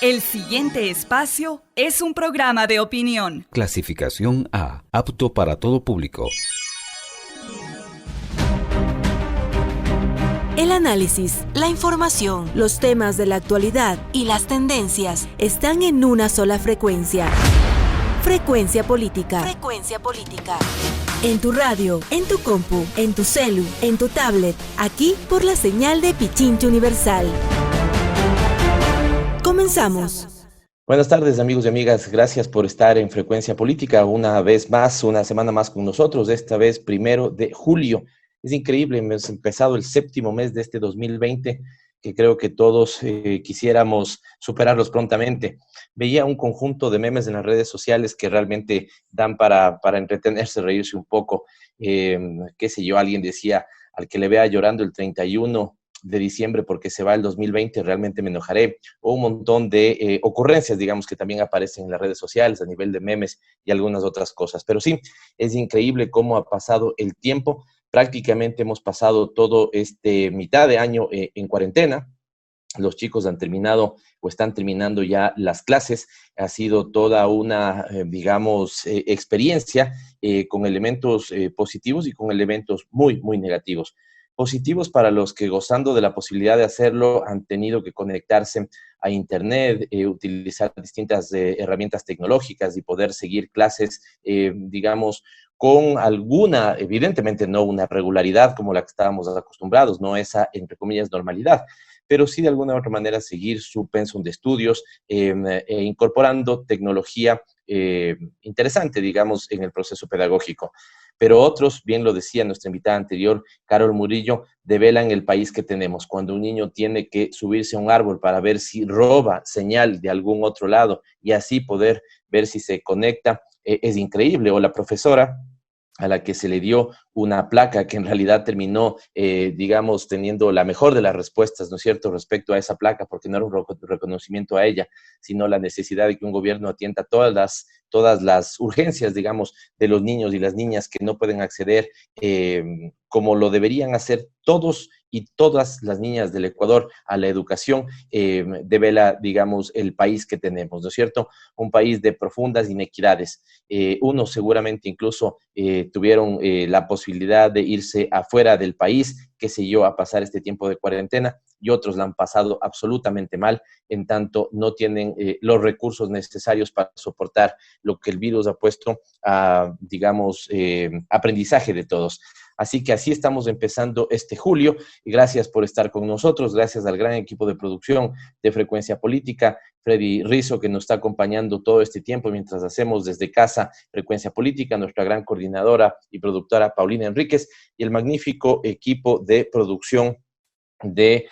El siguiente espacio es un programa de opinión. Clasificación A, apto para todo público. El análisis, la información, los temas de la actualidad y las tendencias están en una sola frecuencia. Frecuencia Política. Frecuencia Política. En tu radio, en tu compu, en tu celu, en tu tablet, aquí por la señal de Pichincha Universal. Comenzamos. Buenas tardes, amigos y amigas. Gracias por estar en Frecuencia Política una vez más, una semana más con nosotros, esta vez 1 de julio. Es increíble, hemos empezado el 7º mes de este 2020, que creo que todos quisiéramos superarlos prontamente. Veía un conjunto de memes en las redes sociales que realmente dan para entretenerse, reírse un poco. Qué sé yo, alguien decía, al que le vea llorando el 31 de diciembre porque se va el 2020, realmente me enojaré. O un montón de ocurrencias, digamos, que también aparecen en las redes sociales a nivel de memes y algunas otras cosas. Pero sí, es increíble cómo ha pasado el tiempo. Prácticamente hemos pasado todo este mitad de año en cuarentena. Los chicos han terminado o están terminando ya las clases. Ha sido toda una, digamos, experiencia con elementos positivos y con elementos muy, muy negativos. Positivos para los que, gozando de la posibilidad de hacerlo, han tenido que conectarse a Internet, utilizar distintas herramientas tecnológicas y poder seguir clases, digamos, con alguna, evidentemente no una regularidad como la que estábamos acostumbrados, no esa, entre comillas, normalidad, pero sí de alguna u otra manera seguir su pensum de estudios, incorporando tecnología interesante, digamos, en el proceso pedagógico. Pero otros, bien lo decía nuestra invitada anterior, Carol Murillo, develan el país que tenemos. Cuando un niño tiene que subirse a un árbol para ver si roba señal de algún otro lado y así poder ver si se conecta, es increíble. O la profesora a la que se le dio una placa que en realidad terminó, digamos, teniendo la mejor de las respuestas, ¿no es cierto?, respecto a esa placa, porque no era un reconocimiento a ella, sino la necesidad de que un gobierno atienda todas las urgencias, digamos, de los niños y las niñas que no pueden acceder como lo deberían hacer todos y todas las niñas del Ecuador a la educación, devela, digamos, el país que tenemos, ¿no es cierto? Un país de profundas inequidades. Unos seguramente incluso tuvieron la posibilidad de irse afuera del país, qué sé yo, a pasar este tiempo de cuarentena, y otros la han pasado absolutamente mal, en tanto no tienen los recursos necesarios para soportar lo que el virus ha puesto a, digamos, aprendizaje de todos. Así que así estamos empezando este julio, y gracias por estar con nosotros, gracias al gran equipo de producción de Frecuencia Política, Freddy Rizzo, que nos está acompañando todo este tiempo mientras hacemos desde casa Frecuencia Política, nuestra gran coordinadora y productora Paulina Enríquez, y el magnífico equipo de producción de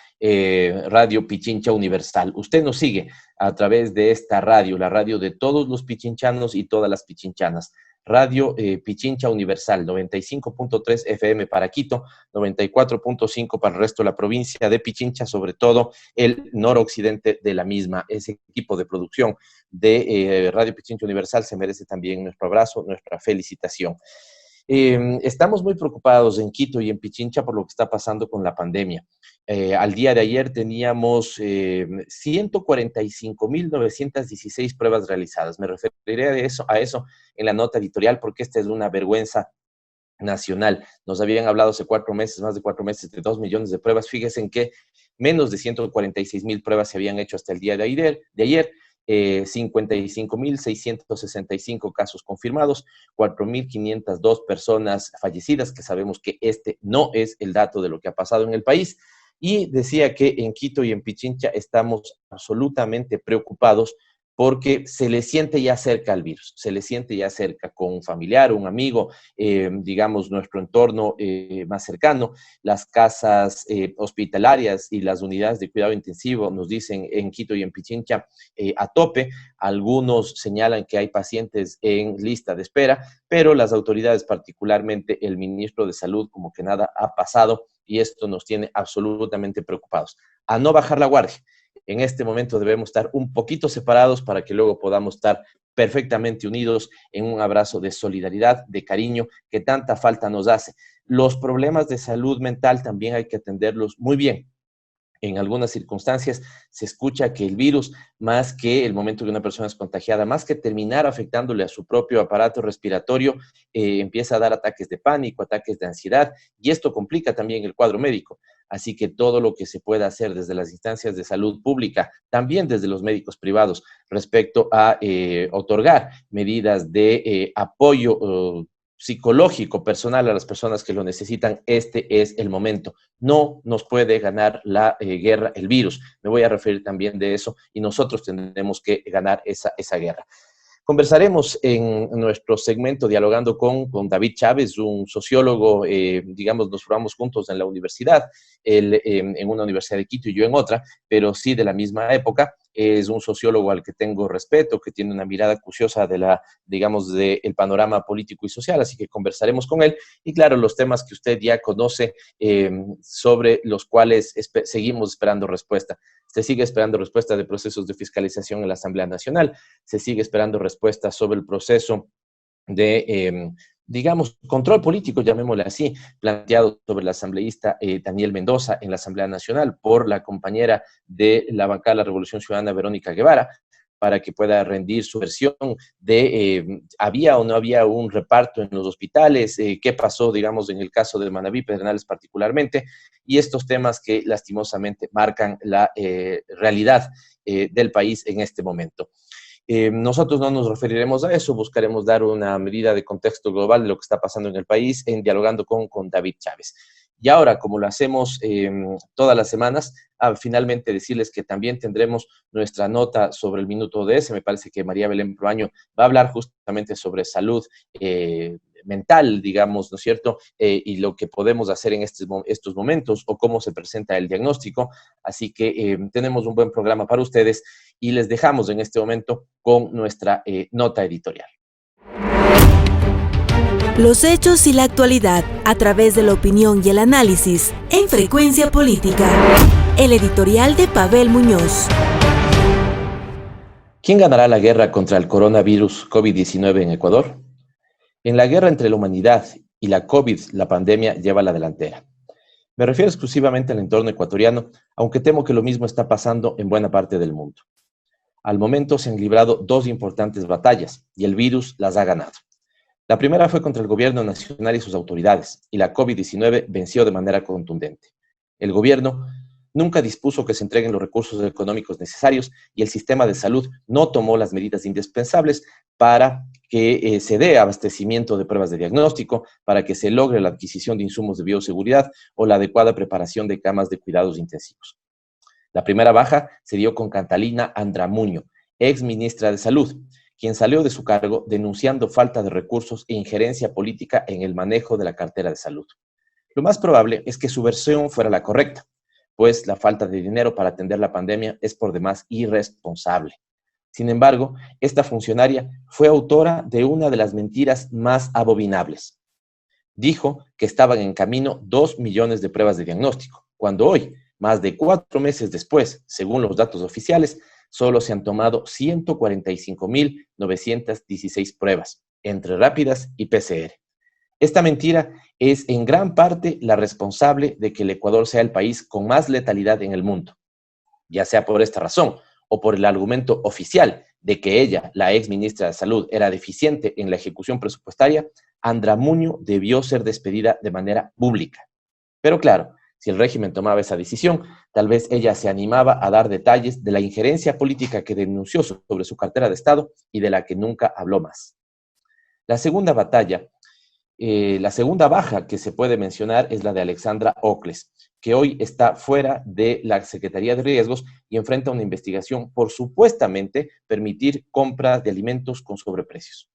Radio Pichincha Universal. Usted nos sigue a través de esta radio, la radio de todos los pichinchanos y todas las pichinchanas. Radio Pichincha Universal, 95.3 FM para Quito, 94.5 para el resto de la provincia de Pichincha, sobre todo el noroccidente de la misma. Ese equipo de producción de Radio Pichincha Universal se merece también nuestro abrazo, nuestra felicitación. Estamos muy preocupados en Quito y en Pichincha por lo que está pasando con la pandemia. Al día de ayer teníamos 145.916 pruebas realizadas. Me referiré a eso en la nota editorial porque esta es una vergüenza nacional. Nos habían hablado hace 4 meses, más de 4 meses, de 2 millones de pruebas. Fíjense en que menos de 146.000 pruebas se habían hecho hasta el día de ayer. 55.665 casos confirmados, 4.502 personas fallecidas, que sabemos que este no es el dato de lo que ha pasado en el país. Y decía que en Quito y en Pichincha estamos absolutamente preocupados porque se le siente ya cerca al virus, se le siente ya cerca con un familiar, un amigo, digamos, nuestro entorno más cercano. Las casas hospitalarias y las unidades de cuidado intensivo nos dicen en Quito y en Pichincha a tope. Algunos señalan que hay pacientes en lista de espera, pero las autoridades, particularmente el ministro de Salud, como que nada ha pasado, y esto nos tiene absolutamente preocupados. A no bajar la guardia. En este momento debemos estar un poquito separados para que luego podamos estar perfectamente unidos en un abrazo de solidaridad, de cariño, que tanta falta nos hace. Los problemas de salud mental también hay que atenderlos muy bien. En algunas circunstancias se escucha que el virus, más que el momento que una persona es contagiada, más que terminar afectándole a su propio aparato respiratorio, empieza a dar ataques de pánico, ataques de ansiedad, y esto complica también el cuadro médico. Así que todo lo que se pueda hacer desde las instancias de salud pública, también desde los médicos privados, respecto a otorgar medidas de apoyo psicológico, personal a las personas que lo necesitan, este es el momento. No nos puede ganar la guerra el virus. Me voy a referir también de eso y nosotros tendremos que ganar esa guerra. Conversaremos en nuestro segmento dialogando con David Chávez, un sociólogo, digamos, nos formamos juntos en la universidad, él en una universidad de Quito y yo en otra, pero sí de la misma época. Es un sociólogo al que tengo respeto, que tiene una mirada acuciosa de digamos, del panorama político y social, así que conversaremos con él. Y claro, los temas que usted ya conoce, sobre los cuales seguimos esperando respuesta. Se sigue esperando respuesta de procesos de fiscalización en la Asamblea Nacional, se sigue esperando respuesta sobre el proceso de, digamos, control político, llamémosle así, planteado sobre el asambleísta Daniel Mendoza en la Asamblea Nacional por la compañera de la bancada de la Revolución Ciudadana, Verónica Guevara, para que pueda rendir su versión de había o no había un reparto en los hospitales, qué pasó, digamos, en el caso de Manabí, Pedernales particularmente, y estos temas que lastimosamente marcan la realidad del país en este momento. Nosotros no nos referiremos a eso, buscaremos dar una medida de contexto global de lo que está pasando en el país en dialogando con David Chávez. Y ahora, como lo hacemos todas las semanas, finalmente decirles que también tendremos nuestra nota sobre el Minuto ODS. Me parece que María Belén Proaño va a hablar justamente sobre salud mental, digamos, ¿no es cierto? Y lo que podemos hacer en estos momentos o cómo se presenta el diagnóstico. Así que tenemos un buen programa para ustedes y les dejamos en este momento con nuestra nota editorial. Los hechos y la actualidad a través de la opinión y el análisis en Frecuencia Política. El editorial de Pavel Muñoz. ¿Quién ganará la guerra contra el coronavirus COVID-19 en Ecuador? En la guerra entre la humanidad y la COVID, la pandemia lleva la delantera. Me refiero exclusivamente al entorno ecuatoriano, aunque temo que lo mismo está pasando en buena parte del mundo. Al momento se han librado dos importantes batallas y el virus las ha ganado. La primera fue contra el gobierno nacional y sus autoridades, y la COVID-19 venció de manera contundente. El gobierno nunca dispuso que se entreguen los recursos económicos necesarios y el sistema de salud no tomó las medidas indispensables para que se dé abastecimiento de pruebas de diagnóstico, para que se logre la adquisición de insumos de bioseguridad o la adecuada preparación de camas de cuidados intensivos. La primera baja se dio con Catalina Andramuño, ex ministra de Salud, quien salió de su cargo denunciando falta de recursos e injerencia política en el manejo de la cartera de salud. Lo más probable es que su versión fuera la correcta, pues la falta de dinero para atender la pandemia es por demás irresponsable. Sin embargo, esta funcionaria fue autora de una de las mentiras más abominables. Dijo que estaban en camino 2 millones de pruebas de diagnóstico, cuando hoy, más de 4 meses después, según los datos oficiales, solo se han tomado 145.916 pruebas, entre rápidas y PCR. Esta mentira es en gran parte la responsable de que el Ecuador sea el país con más letalidad en el mundo, ya sea por esta razón o por el argumento oficial de que ella, la ex ministra de Salud, era deficiente en la ejecución presupuestaria. Andramuño debió ser despedida de manera pública. Pero claro, si el régimen tomaba esa decisión, tal vez ella se animaba a dar detalles de la injerencia política que denunció sobre su cartera de Estado y de la que nunca habló más. La segunda baja que se puede mencionar es la de Alexandra Ocles, que hoy está fuera de la Secretaría de Riesgos y enfrenta una investigación por supuestamente permitir compra de alimentos con sobreprecios.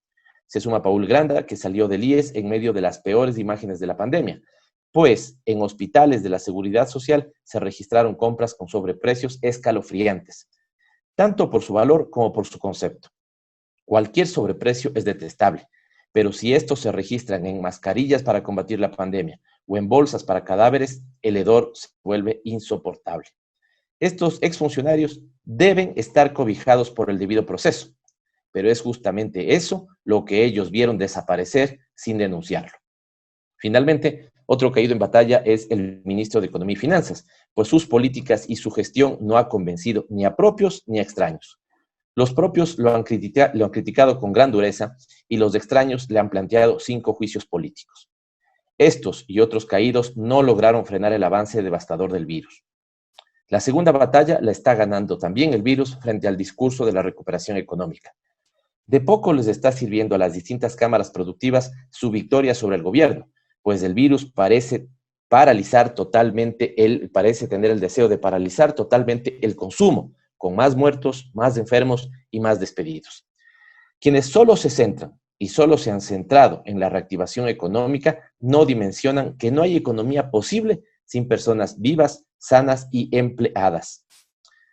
Se suma Paul Granda, que salió del IES en medio de las peores imágenes de la pandemia, pues en hospitales de la Seguridad Social se registraron compras con sobreprecios escalofriantes, tanto por su valor como por su concepto. Cualquier sobreprecio es detestable, pero si estos se registran en mascarillas para combatir la pandemia o en bolsas para cadáveres, el hedor se vuelve insoportable. Estos exfuncionarios deben estar cobijados por el debido proceso, pero es justamente eso lo que ellos vieron desaparecer sin denunciarlo. Finalmente, otro caído en batalla es el ministro de Economía y Finanzas, pues sus políticas y su gestión no ha convencido ni a propios ni a extraños. Los propios lo han criticado con gran dureza y los extraños le han planteado 5 juicios políticos. Estos y otros caídos no lograron frenar el avance devastador del virus. La segunda batalla la está ganando también el virus frente al discurso de la recuperación económica. De poco les está sirviendo a las distintas cámaras productivas su victoria sobre el gobierno, pues el virus parece tener el deseo de paralizar totalmente el consumo, con más muertos, más enfermos y más despedidos. Quienes solo se centran y solo se han centrado en la reactivación económica no dimensionan que no hay economía posible sin personas vivas, sanas y empleadas.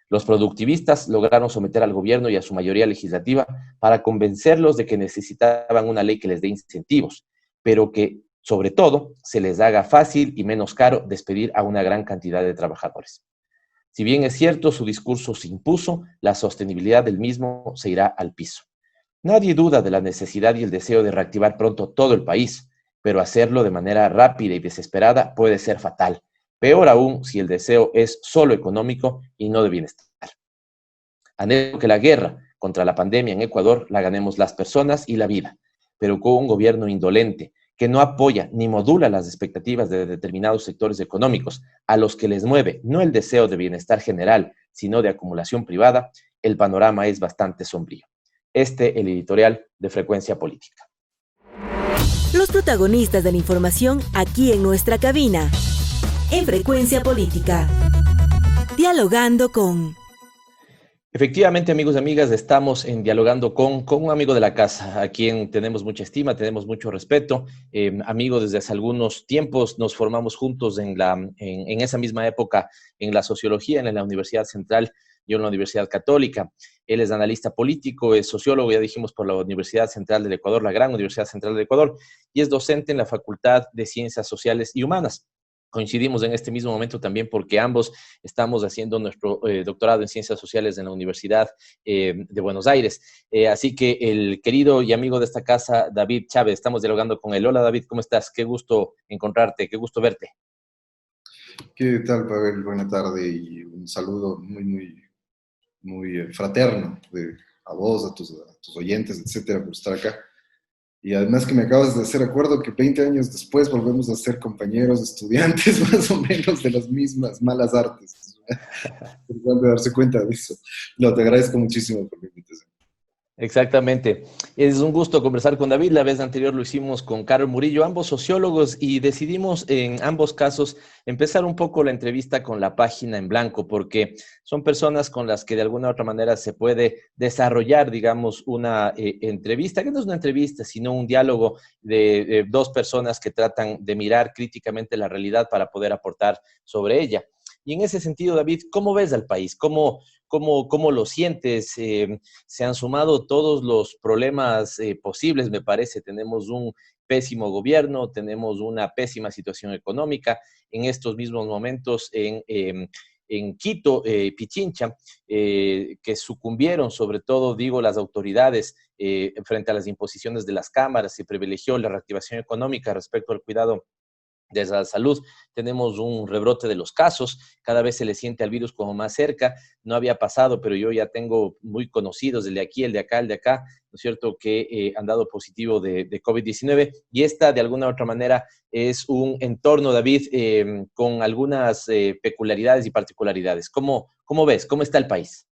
Los productivistas lograron someter al gobierno y a su mayoría legislativa para convencerlos de que necesitaban una ley que les dé incentivos, pero que, sobre todo, se les haga fácil y menos caro despedir a una gran cantidad de trabajadores. Si bien es cierto, su discurso se impuso, la sostenibilidad del mismo se irá al piso. Nadie duda de la necesidad y el deseo de reactivar pronto todo el país, pero hacerlo de manera rápida y desesperada puede ser fatal. Peor aún si el deseo es solo económico y no de bienestar. Anhelo que la guerra contra la pandemia en Ecuador la ganemos las personas y la vida, pero con un gobierno indolente que no apoya ni modula las expectativas de determinados sectores económicos a los que les mueve no el deseo de bienestar general, sino de acumulación privada, el panorama es bastante sombrío. El editorial de Frecuencia Política. Los protagonistas de la información aquí en nuestra cabina. En Frecuencia Política. Dialogando con... Efectivamente, amigos y amigas, estamos Dialogando con un amigo de la casa, a quien tenemos mucha estima, tenemos mucho respeto. Amigo desde hace algunos tiempos, nos formamos juntos en esa misma época en la sociología, en la Universidad Central, yo en la Universidad Católica. Él es analista político, es sociólogo, ya dijimos, por la Universidad Central del Ecuador, la gran Universidad Central del Ecuador, y es docente en la Facultad de Ciencias Sociales y Humanas. Coincidimos en este mismo momento también porque ambos estamos haciendo nuestro doctorado en Ciencias Sociales en la Universidad de Buenos Aires. Así que el querido y amigo de esta casa, David Chávez, estamos dialogando con él. Hola David, ¿cómo estás? Qué gusto encontrarte, qué gusto verte. ¿Qué tal, Pavel? Buena tarde y un saludo muy fraterno a vos, a tus oyentes, etcétera, por estar acá. Y además que me acabas de hacer acuerdo que 20 años después volvemos a ser compañeros, estudiantes más o menos de las mismas malas artes. Importante darse cuenta de eso. No, te agradezco muchísimo por la invitación. Exactamente. Es un gusto conversar con David. La vez anterior lo hicimos con Carol Murillo, ambos sociólogos, y decidimos en ambos casos empezar un poco la entrevista con la página en blanco, porque son personas con las que de alguna u otra manera se puede desarrollar, digamos, una entrevista, que no es una entrevista, sino un diálogo de dos personas que tratan de mirar críticamente la realidad para poder aportar sobre ella. Y en ese sentido, David, ¿cómo ves al país? ¿Cómo lo sientes? Se han sumado todos los problemas posibles, me parece. Tenemos un pésimo gobierno, tenemos una pésima situación económica. En estos mismos momentos en Quito, Pichincha, que sucumbieron, sobre todo, digo, las autoridades frente a las imposiciones de las cámaras, se privilegió la reactivación económica respecto al cuidado de la salud. Tenemos un rebrote de los casos, cada vez se le siente al virus como más cerca. No había pasado, pero yo ya tengo muy conocidos, el de aquí, el de acá, ¿no es cierto?, que han dado positivo de COVID-19, y esta de alguna u otra manera es un entorno, David, con algunas peculiaridades y particularidades. ¿Cómo ves? ¿Cómo está el país?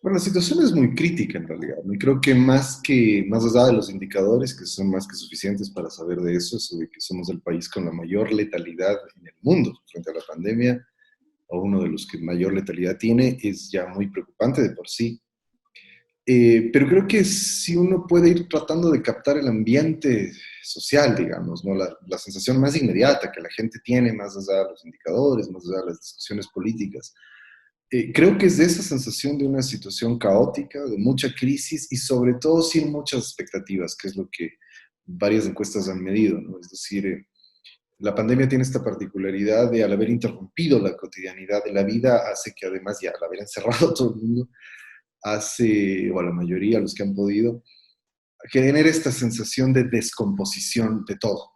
Bueno, la situación es muy crítica en realidad. Y creo que más allá de los indicadores, que son más que suficientes para saber de eso de que somos el país con la mayor letalidad en el mundo frente a la pandemia, o uno de los que mayor letalidad tiene, es ya muy preocupante de por sí. Pero creo que si uno puede ir tratando de captar el ambiente social, digamos, ¿no? La sensación más inmediata que la gente tiene, más allá de los indicadores, más allá de las discusiones políticas, creo que es de esa sensación de una situación caótica, de mucha crisis y sobre todo sin muchas expectativas, que es lo que varias encuestas han medido, ¿no? Es decir, la pandemia tiene esta particularidad de, al haber interrumpido la cotidianidad de la vida, hace que además ya al haber encerrado a todo el mundo, o a la mayoría, los que han podido, genera esta sensación de descomposición de todo.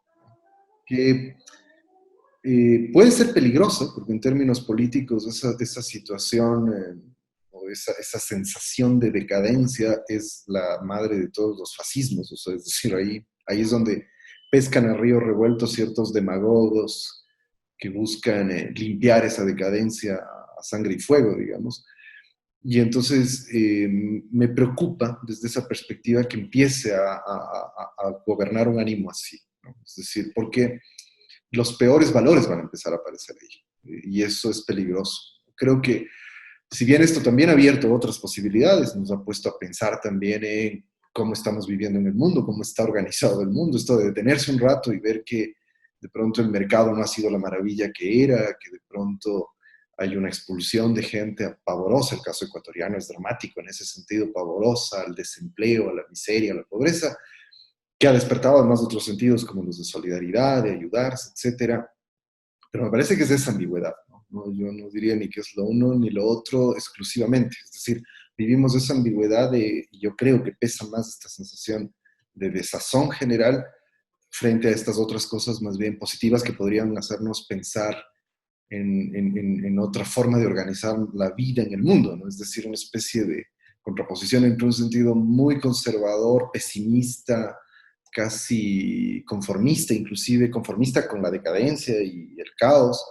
que puede ser peligroso, porque en términos políticos esa situación o esa sensación de decadencia es la madre de todos los fascismos. O sea, es decir, ahí es donde pescan a río revuelto ciertos demagogos que buscan limpiar esa decadencia a sangre y fuego, digamos. Y entonces me preocupa desde esa perspectiva que empiece a gobernar un ánimo así, ¿no? Es decir, porque los peores valores van a empezar a aparecer ahí. Y eso es peligroso. Creo que, si bien esto también ha abierto otras posibilidades, nos ha puesto a pensar también en cómo estamos viviendo en el mundo, cómo está organizado el mundo, esto de detenerse un rato y ver que de pronto el mercado no ha sido la maravilla que era, que de pronto hay una expulsión de gente pavorosa. El caso ecuatoriano es dramático en ese sentido, pavorosa, al desempleo, a la miseria, a la pobreza, que ha despertado además otros sentidos como los de solidaridad, de ayudarse, etcétera. Pero me parece que es esa ambigüedad, ¿no? Yo no diría ni que es lo uno ni lo otro exclusivamente. Es decir, vivimos esa ambigüedad y yo creo que pesa más esta sensación de desazón general frente a estas otras cosas más bien positivas que podrían hacernos pensar en otra forma de organizar la vida en el mundo, ¿no? Es decir, una especie de contraposición entre un sentido muy conservador, pesimista, casi conformista, inclusive conformista con la decadencia y el caos,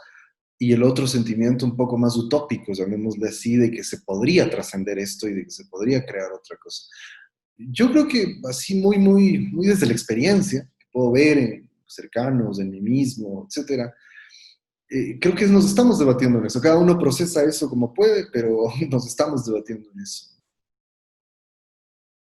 y el otro sentimiento un poco más utópico, llamémosle así, de que se podría trascender esto y de que se podría crear otra cosa. Yo creo que así muy desde la experiencia, que puedo ver en cercanos, en mí mismo, etcétera, creo que nos estamos debatiendo en eso. Cada uno procesa eso como puede, pero nos estamos debatiendo en eso.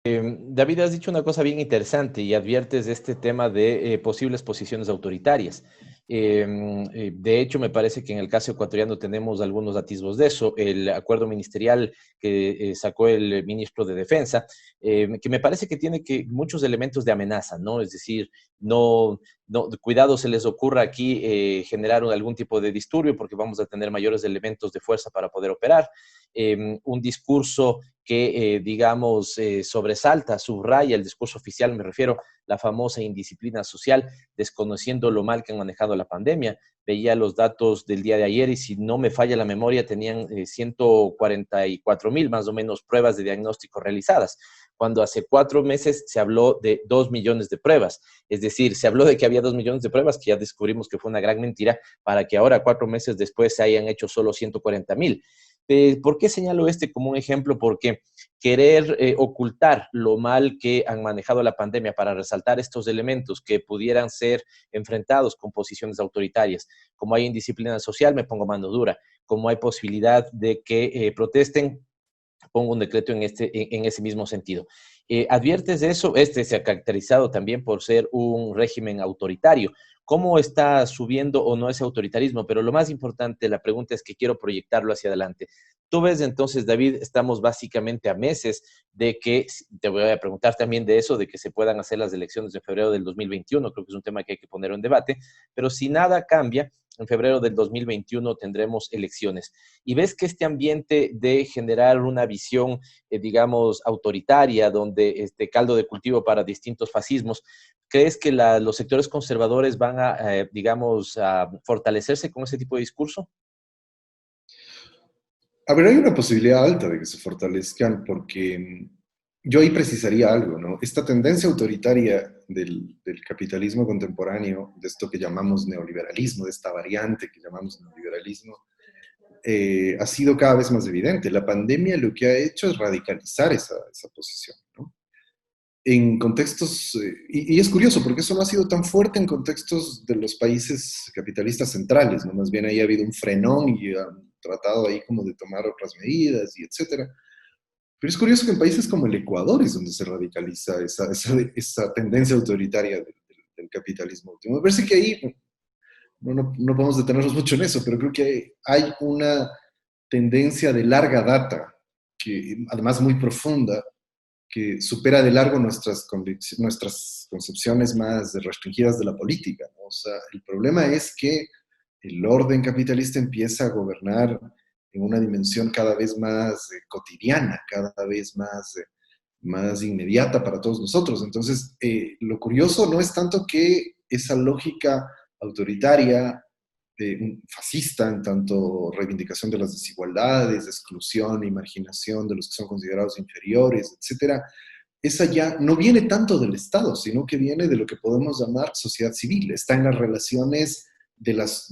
David, has dicho una cosa bien interesante y adviertes de este tema de posibles posiciones autoritarias. De hecho, me parece que en el caso ecuatoriano tenemos algunos atisbos de eso. El acuerdo ministerial que sacó el ministro de Defensa, que me parece que tiene muchos elementos de amenaza, ¿no? Es decir, no, cuidado se les ocurra aquí generar algún tipo de disturbio porque vamos a tener mayores elementos de fuerza para poder operar. Un discurso que, digamos, sobresalta, subraya el discurso oficial, me refiero la famosa indisciplina social, desconociendo lo mal que han manejado la pandemia. Veía los datos del día de ayer y si no me falla la memoria, tenían 144,000 más o menos pruebas de diagnóstico realizadas, cuando hace 4 meses se habló de 2 millones de pruebas. Es decir, se habló de que había 2 millones de pruebas, que ya descubrimos que fue una gran mentira, para que ahora, 4 meses después, se hayan hecho solo 140,000. ¿Por qué señalo este como un ejemplo? Porque querer ocultar lo mal que han manejado la pandemia para resaltar estos elementos que pudieran ser enfrentados con posiciones autoritarias, como hay indisciplina social, me pongo mano dura, como hay posibilidad de que protesten, pongo un decreto en ese mismo sentido. ¿Adviertes de eso? Este se ha caracterizado también por ser un régimen autoritario. ¿Cómo está subiendo o no ese autoritarismo? Pero lo más importante, la pregunta es que quiero proyectarlo hacia adelante. Tú ves entonces, David, estamos básicamente a meses de que, te voy a preguntar también de eso, de que se puedan hacer las elecciones de febrero del 2021, creo que es un tema que hay que poner en debate, pero si nada cambia, en febrero del 2021 tendremos elecciones. Y ves que este ambiente de generar una visión, digamos, autoritaria, donde este caldo de cultivo para distintos fascismos, ¿crees que los sectores conservadores van a, digamos, a fortalecerse con ese tipo de discurso? A ver, hay una posibilidad alta de que se fortalezcan porque yo ahí precisaría algo, ¿no? Esta tendencia autoritaria del capitalismo contemporáneo, de esto que llamamos neoliberalismo, de esta variante que llamamos neoliberalismo, ha sido cada vez más evidente. La pandemia lo que ha hecho es radicalizar esa posición, ¿no? En contextos, y es curioso porque eso no ha sido tan fuerte en contextos de los países capitalistas centrales, ¿no? Más bien ahí ha habido un frenón y han tratado ahí como de tomar otras medidas y etcétera. Pero es curioso que en países como el Ecuador es donde se radicaliza esa tendencia autoritaria del capitalismo. Me parece que ahí, no podemos detenernos mucho en eso, pero creo que hay una tendencia de larga data, que además muy profunda, que supera de largo nuestras concepciones más restringidas de la política, ¿no? O sea, el problema es que el orden capitalista empieza a gobernar en una dimensión cada vez más cotidiana, cada vez más inmediata para todos nosotros. Entonces, lo curioso no es tanto que esa lógica autoritaria, fascista en tanto reivindicación de las desigualdades, exclusión e marginación de los que son considerados inferiores, etcétera, esa ya no viene tanto del Estado, sino que viene de lo que podemos llamar sociedad civil. Está en las relaciones de las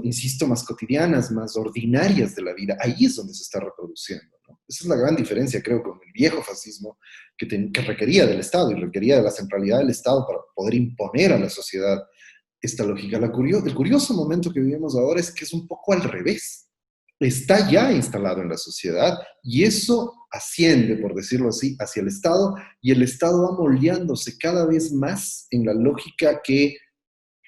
insisto, más cotidianas, más ordinarias de la vida. Ahí es donde se está reproduciendo, ¿no? Esa es la gran diferencia, creo, con el viejo fascismo que requería del Estado y requería de la centralidad del Estado para poder imponer a la sociedad esta lógica. El curioso momento que vivimos ahora es que es un poco al revés. Está ya instalado en la sociedad y eso asciende, por decirlo así, hacia el Estado, y el Estado va moldeándose cada vez más en la lógica que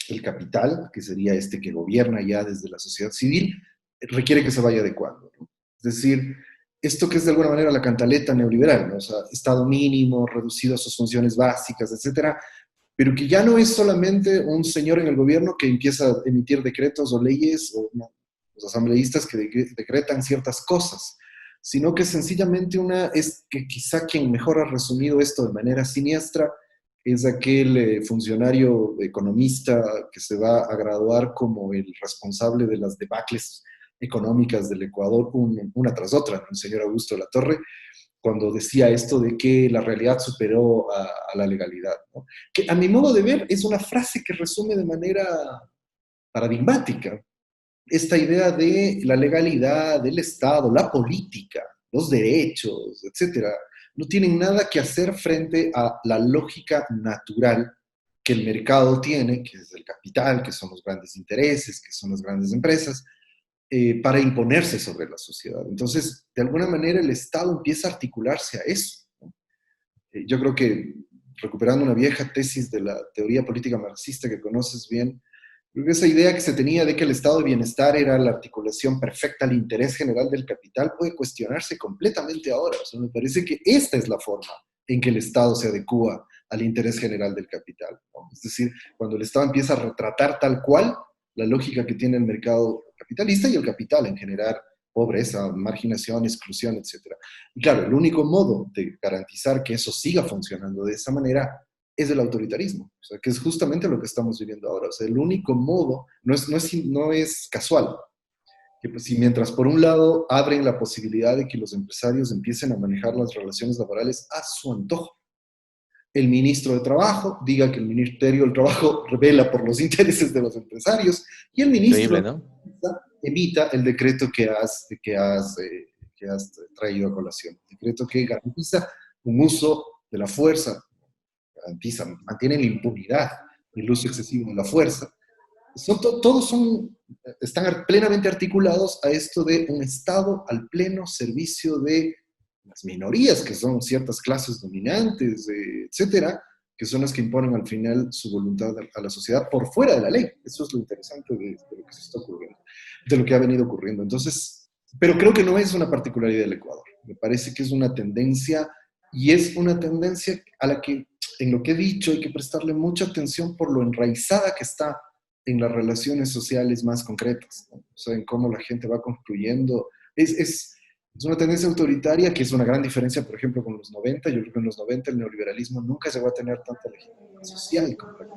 el capital, que sería este que gobierna ya desde la sociedad civil, requiere que se vaya adecuando, ¿no? Es decir, esto que es de alguna manera la cantaleta neoliberal, ¿no? O sea, Estado mínimo, reducido a sus funciones básicas, etcétera, pero que ya no es solamente un señor en el gobierno que empieza a emitir decretos o leyes, o no, los asambleístas que decretan ciertas cosas, sino que sencillamente es que quizá quien mejor ha resumido esto de manera siniestra es aquel funcionario economista que se va a graduar como el responsable de las debacles económicas del Ecuador, una tras otra, el señor Augusto de la Torre, cuando decía esto de que la realidad superó a la legalidad, ¿no? Que a mi modo de ver es una frase que resume de manera paradigmática esta idea de la legalidad, del Estado, la política, los derechos, etcétera, no tienen nada que hacer frente a la lógica natural que el mercado tiene, que es el capital, que son los grandes intereses, que son las grandes empresas, para imponerse sobre la sociedad. Entonces, de alguna manera, el Estado empieza a articularse a eso, ¿no? Yo creo que, recuperando una vieja tesis de la teoría política marxista que conoces bien, creo que esa idea que se tenía de que el estado de bienestar era la articulación perfecta al interés general del capital puede cuestionarse completamente ahora. O sea, me parece que esta es la forma en que el Estado se adecúa al interés general del capital, ¿no? Es decir, cuando el Estado empieza a retratar tal cual la lógica que tiene el mercado capitalista y el capital en generar pobreza, marginación, exclusión, etc. Y claro, el único modo de garantizar que eso siga funcionando de esa manera es el autoritarismo, o sea, que es justamente lo que estamos viviendo ahora. O sea, el único modo, no es casual, que pues, si mientras por un lado abren la posibilidad de que los empresarios empiecen a manejar las relaciones laborales a su antojo, el ministro de Trabajo diga que el Ministerio del Trabajo revela por los intereses de los empresarios, y el ministro Increíble, ¿no? emita el decreto que has traído a colación, el decreto que garantiza un uso de la fuerza, mantiene la impunidad del uso excesivo de la fuerza. Todos están plenamente articulados a esto de un Estado al pleno servicio de las minorías, que son ciertas clases dominantes, etcétera, que son las que imponen al final su voluntad a la sociedad por fuera de la ley. Eso es lo interesante de lo que se está ocurriendo, de lo que ha venido ocurriendo. Entonces, pero creo que no es una particularidad del Ecuador. Me parece que es una tendencia, y es una tendencia a la que, en lo que he dicho, hay que prestarle mucha atención por lo enraizada que está en las relaciones sociales más concretas, ¿no? O sea, en cómo la gente va construyendo. Es una tendencia autoritaria que es una gran diferencia, por ejemplo, con los 90. Yo creo que en los 90 el neoliberalismo nunca llegó a tener tanta legitimidad social como la.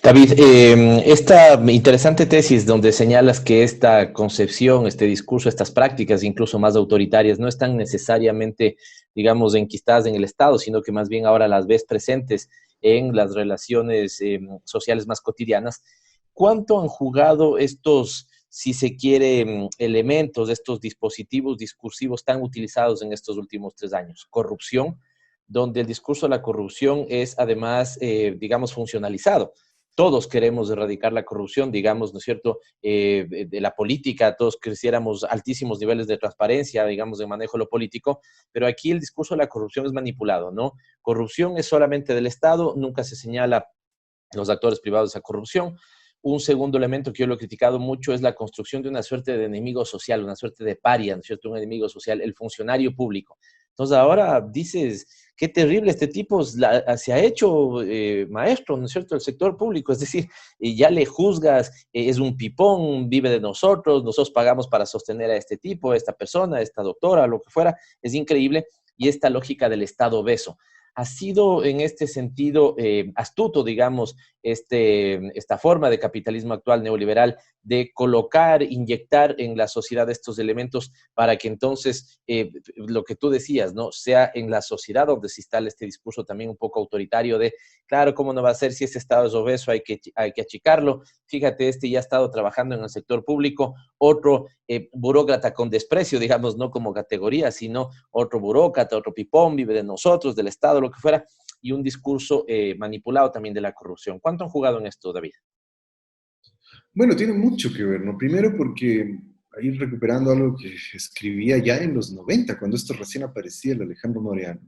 David, esta interesante tesis donde señalas que esta concepción, este discurso, estas prácticas incluso más autoritarias no están necesariamente, digamos, enquistadas en el Estado, sino que más bien ahora las ves presentes en las relaciones sociales más cotidianas. ¿Cuánto han jugado estos, si se quiere, elementos, estos dispositivos discursivos tan utilizados en estos últimos 3 años? Corrupción, donde el discurso de la corrupción es además, digamos, funcionalizado. Todos queremos erradicar la corrupción, digamos, ¿no es cierto?, de la política, todos quisiéramos altísimos niveles de transparencia, digamos, de manejo de lo político, pero aquí el discurso de la corrupción es manipulado, ¿no? Corrupción es solamente del Estado, nunca se señala los actores privados de esa corrupción. Un segundo elemento que yo lo he criticado mucho es la construcción de una suerte de enemigo social, una suerte de paria, ¿no es cierto?, un enemigo social, el funcionario público. Entonces ahora dices, qué terrible, este tipo se ha hecho maestro, ¿no es cierto?, del sector público, es decir, ya le juzgas, es un pipón, vive de nosotros pagamos para sostener a este tipo, a esta persona, a esta doctora, lo que fuera, es increíble, y esta lógica del Estado obeso. ha sido en este sentido astuto, digamos, esta forma de capitalismo actual neoliberal de colocar, inyectar en la sociedad estos elementos para que entonces lo que tú decías, ¿no? Sea en la sociedad donde se instala este discurso también un poco autoritario de, claro, ¿cómo no va a ser si ese Estado es obeso? Hay que achicarlo. Fíjate, ya ha estado trabajando en el sector público, otro burócrata con desprecio, digamos, no como categoría, sino otro burócrata, otro pipón, vive de nosotros, del Estado, lo que fuera, y un discurso manipulado también de la corrupción. ¿Cuánto han jugado en esto, David? Bueno, tiene mucho que ver, ¿no? Primero porque ahí recuperando algo que escribía ya en los 90, cuando esto recién aparecía, el Alejandro Moreano.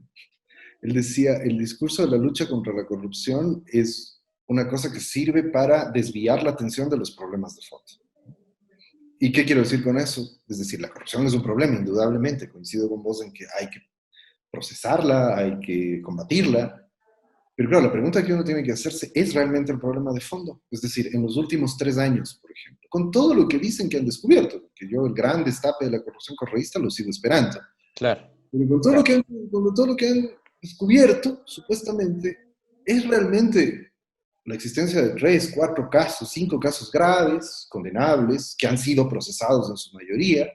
Él decía, el discurso de la lucha contra la corrupción es una cosa que sirve para desviar la atención de los problemas de fondo. ¿Y qué quiero decir con eso? Es decir, la corrupción es un problema, indudablemente. Coincido con vos en que hay que procesarla, hay que combatirla. Pero claro, la pregunta que uno tiene que hacerse es realmente el problema de fondo. Es decir, en los últimos 3 años, por ejemplo, con todo lo que dicen que han descubierto, porque yo el gran destape de la corrupción correísta lo sigo esperando. Claro. Pero con todo lo que han descubierto, supuestamente, es realmente la existencia de 3, 4 casos, 5 casos graves, condenables, que han sido procesados en su mayoría.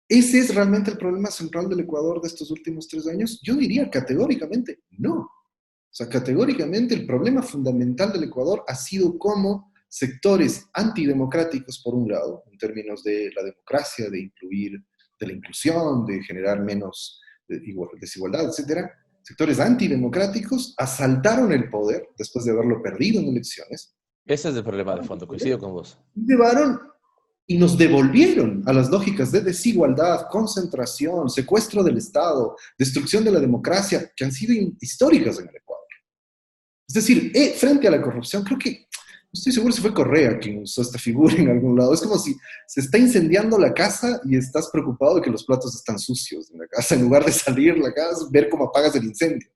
¿Ese es realmente el problema central del Ecuador de estos últimos 3 años? Yo diría categóricamente no. O sea, categóricamente el problema fundamental del Ecuador ha sido cómo sectores antidemocráticos, por un lado, en términos de la democracia, de incluir, de la inclusión, de generar menos desigualdad, etcétera, sectores antidemocráticos asaltaron el poder después de haberlo perdido en elecciones. Ese es el problema de fondo, coincido con vos. Llevaron y nos devolvieron a las lógicas de desigualdad, concentración, secuestro del Estado, destrucción de la democracia, que han sido históricas en el Ecuador. Es decir, frente a la corrupción, creo que, no estoy seguro si fue Correa quien usó esta figura en algún lado, es como si se está incendiando la casa y estás preocupado de que los platos están sucios en la casa, en lugar de salir la casa, ver cómo apagas el incendio.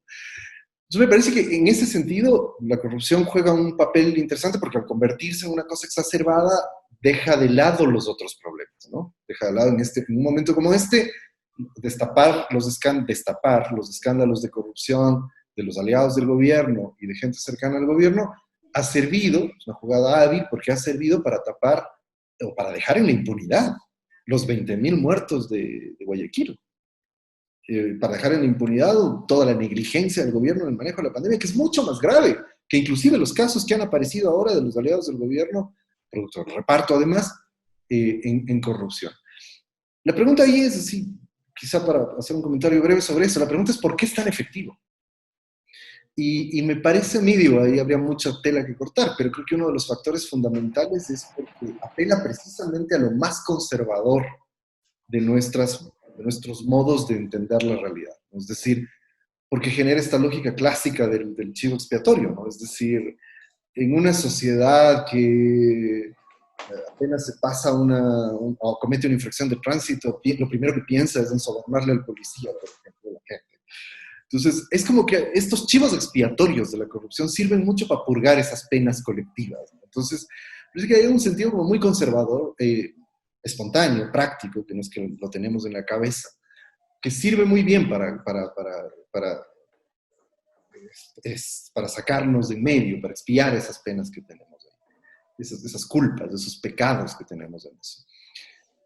Entonces me parece que en ese sentido la corrupción juega un papel interesante porque al convertirse en una cosa exacerbada deja de lado los otros problemas, ¿no? Deja de lado en un momento como este, destapar los escándalos de corrupción de los aliados del gobierno y de gente cercana al gobierno, ha servido, es una jugada hábil, porque ha servido para tapar o para dejar en la impunidad los 20.000 muertos de Guayaquil. Para dejar en la impunidad toda la negligencia del gobierno en el manejo de la pandemia, que es mucho más grave que inclusive los casos que han aparecido ahora de los aliados del gobierno, producto del reparto además, en corrupción. La pregunta ahí es así, quizá para hacer un comentario breve sobre eso, la pregunta es ¿por qué es tan efectivo? Y me parece a mí, digo, ahí habría mucha tela que cortar, pero creo que uno de los factores fundamentales es porque apela precisamente a lo más conservador de nuestros modos de entender la realidad, ¿no? Es decir, porque genera esta lógica clásica del chivo expiatorio, ¿no? Es decir, en una sociedad que apenas se pasa o comete una infracción de tránsito, lo primero que piensa es en sobornarle al policía, por ejemplo, a la gente. Entonces, es como que estos chivos expiatorios de la corrupción sirven mucho para purgar esas penas colectivas, ¿no? Entonces, parece que hay un sentido como muy conservador, espontáneo, práctico, que no es que lo tenemos en la cabeza, que sirve muy bien para sacarnos de en medio, para expiar esas penas que tenemos ahí, esas culpas, esos pecados que tenemos en eso.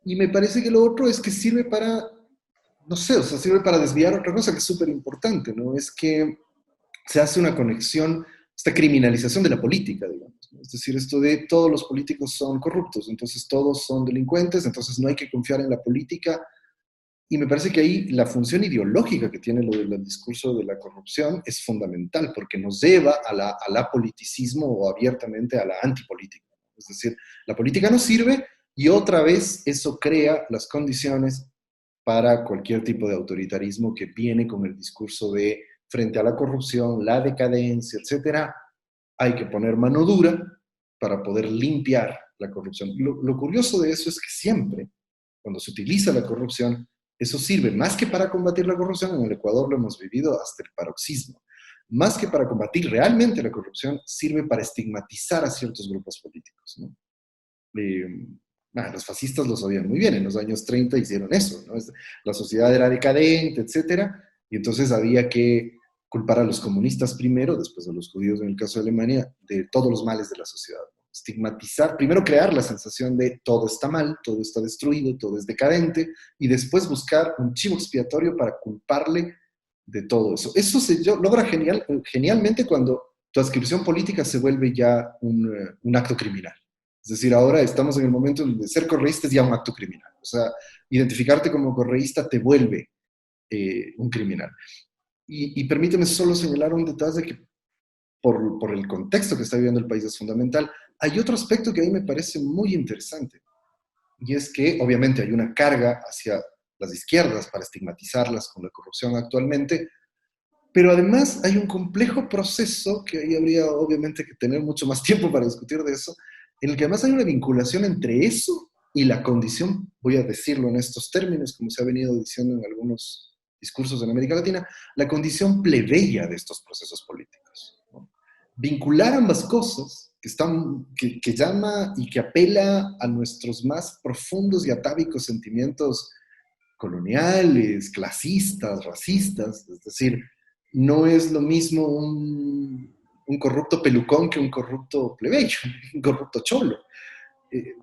Y me parece que lo otro es que sirve para, no sé, o sea, sirve para desviar otra cosa que es súper importante, ¿no? Es que se hace una conexión, esta criminalización de la política, digamos, ¿no? Es decir, esto de todos los políticos son corruptos, entonces todos son delincuentes, entonces no hay que confiar en la política. Y me parece que ahí la función ideológica que tiene lo del discurso de la corrupción es fundamental, porque nos lleva al apoliticismo o abiertamente a la antipolítica. Es decir, la política no sirve y otra vez eso crea las condiciones para cualquier tipo de autoritarismo que viene con el discurso de frente a la corrupción, la decadencia, etcétera, hay que poner mano dura para poder limpiar la corrupción. Lo curioso de eso es que siempre, cuando se utiliza la corrupción, eso sirve más que para combatir la corrupción, en el Ecuador lo hemos vivido hasta el paroxismo, más que para combatir realmente la corrupción, sirve para estigmatizar a ciertos grupos políticos, ¿no? Los fascistas lo sabían muy bien, en los años 30 hicieron eso, ¿no? La sociedad era decadente, etcétera, y entonces había que culpar a los comunistas primero, después a los judíos en el caso de Alemania, de todos los males de la sociedad. Estigmatizar, primero crear la sensación de todo está mal, todo está destruido, todo es decadente, y después buscar un chivo expiatorio para culparle de todo eso. Eso se logra genialmente cuando tu adscripción política se vuelve ya un acto criminal. Es decir, ahora estamos en el momento donde ser correísta es ya un acto criminal. O sea, identificarte como correísta te vuelve un criminal. Y permíteme solo señalar un detalle que por el contexto que está viviendo el país es fundamental. Hay otro aspecto que a mí me parece muy interesante, y es que obviamente hay una carga hacia las izquierdas para estigmatizarlas con la corrupción actualmente, pero además hay un complejo proceso, que ahí habría obviamente que tener mucho más tiempo para discutir de eso, en el que además hay una vinculación entre eso y la condición, voy a decirlo en estos términos, como se ha venido diciendo en algunos discursos en América Latina, la condición plebeya de estos procesos políticos, ¿no? Vincular ambas cosas que llama y que apela a nuestros más profundos y atávicos sentimientos coloniales, clasistas, racistas, es decir, no es lo mismo un corrupto pelucón que un corrupto plebeyo, un corrupto cholo.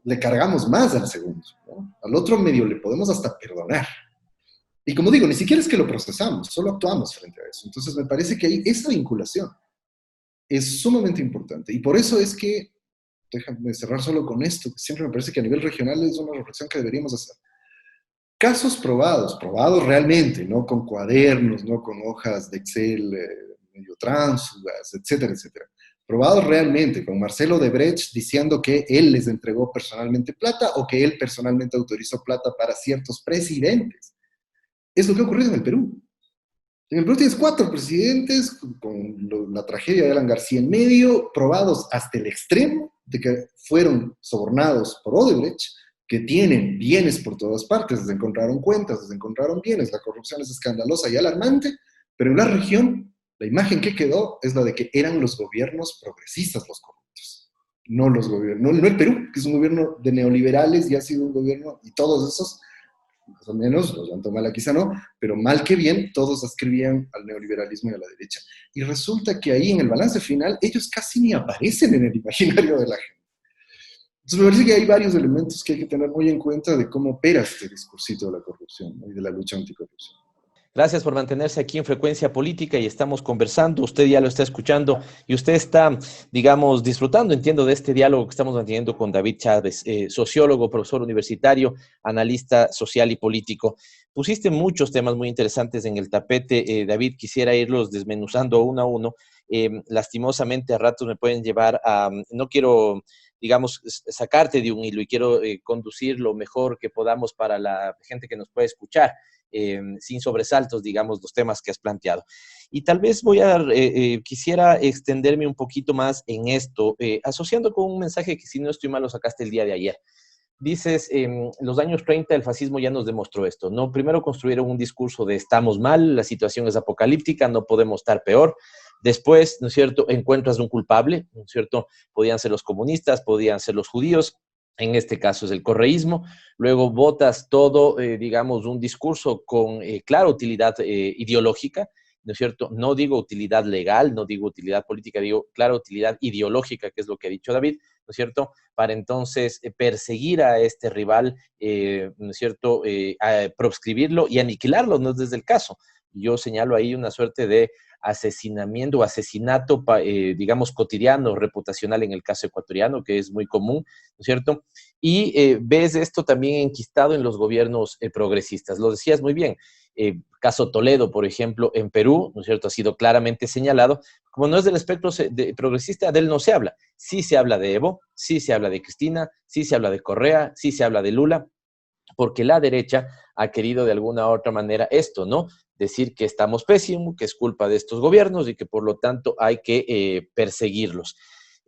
Le cargamos más al segundo, ¿no? Al otro medio le podemos hasta perdonar. Y como digo, ni siquiera es que lo procesamos, solo actuamos frente a eso. Entonces me parece que ahí esa vinculación es sumamente importante. Y por eso es que, déjame cerrar solo con esto, que siempre me parece que a nivel regional es una reflexión que deberíamos hacer. Casos probados realmente, no con cuadernos, no con hojas de Excel medio tránsfugas, etcétera, etcétera. Probados realmente, con Marcelo Odebrecht diciendo que él les entregó personalmente plata o que él personalmente autorizó plata para ciertos presidentes. Es lo que ha ocurrido en el Perú. En el Perú tienes 4 presidentes con la tragedia de Alan García en medio, probados hasta el extremo de que fueron sobornados por Odebrecht, que tienen bienes por todas partes, les encontraron cuentas, les encontraron bienes, la corrupción es escandalosa y alarmante, pero en la región la imagen que quedó es la de que eran los gobiernos progresistas los corruptos, no los gobiernos, no el Perú, que es un gobierno de neoliberales y ha sido un gobierno, y todos esos, más o menos, los han tomado quizá no, pero mal que bien, todos ascribían al neoliberalismo y a la derecha. Y resulta que ahí en el balance final, ellos casi ni aparecen en el imaginario de la gente. Entonces me parece que hay varios elementos que hay que tener muy en cuenta de cómo opera este discursito de la corrupción, ¿no? Y de la lucha anticorrupción. Gracias por mantenerse aquí en Frecuencia Política y estamos conversando, usted ya lo está escuchando y usted está, digamos, disfrutando, entiendo, de este diálogo que estamos manteniendo con David Chávez, sociólogo, profesor universitario, analista social y político. Pusiste muchos temas muy interesantes en el tapete, David, quisiera irlos desmenuzando uno a uno. Lastimosamente a ratos me pueden llevar a, no quiero, digamos, sacarte de un hilo y quiero conducir lo mejor que podamos para la gente que nos puede escuchar. Sin sobresaltos, digamos, los temas que has planteado. Y tal vez quisiera extenderme un poquito más en esto, asociando con un mensaje que, si no estoy mal, lo sacaste el día de ayer. Dices, los años 30 el fascismo ya nos demostró esto, ¿no? Primero construyeron un discurso de estamos mal, la situación es apocalíptica, no podemos estar peor. Después, ¿no es cierto?, encuentras un culpable, ¿no es cierto? Podían ser los comunistas, podían ser los judíos. En este caso es el correísmo, luego votas todo, digamos, un discurso con clara utilidad ideológica, ¿no es cierto? No digo utilidad legal, no digo utilidad política, digo clara utilidad ideológica, que es lo que ha dicho David, ¿no es cierto? Para entonces perseguir a este rival, ¿no es cierto? Proscribirlo y aniquilarlo, no es desde el caso. Yo señalo ahí una suerte de asesinamiento o asesinato, digamos, cotidiano, reputacional en el caso ecuatoriano, que es muy común, ¿no es cierto? Y ves esto también enquistado en los gobiernos progresistas. Lo decías muy bien, caso Toledo, por ejemplo, en Perú, ¿no es cierto?, ha sido claramente señalado. Como no es del espectro progresista, de él no se habla. Sí se habla de Evo, sí se habla de Cristina, sí se habla de Correa, sí se habla de Lula, porque la derecha ha querido de alguna u otra manera esto, ¿no? Decir que estamos pésimos, que es culpa de estos gobiernos y que por lo tanto hay que perseguirlos.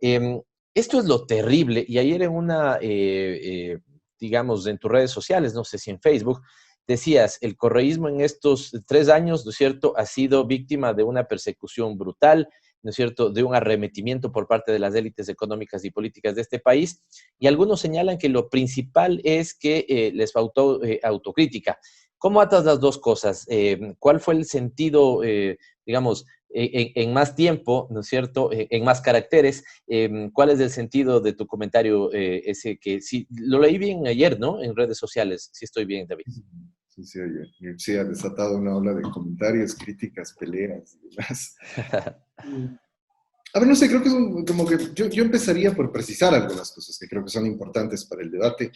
Esto es lo terrible, y ayer en digamos, en tus redes sociales, no sé si en Facebook, decías, el correísmo en estos 3 años, ¿no es cierto?, ha sido víctima de una persecución brutal, ¿no es cierto?, de un arremetimiento por parte de las élites económicas y políticas de este país, y algunos señalan que lo principal es que les faltó autocrítica. ¿Cómo atas las dos cosas? ¿Cuál fue el sentido, digamos, en más tiempo, ¿no es cierto?, en más caracteres. ¿Cuál es el sentido de tu comentario ese que sí, lo leí bien ayer, ¿no?, en redes sociales? Sí estoy bien, David. Sí, sí, oye, sí, ha desatado una ola de comentarios, críticas, peleas y demás. A ver, no sé, creo que es como que yo empezaría por precisar algunas cosas que creo que son importantes para el debate.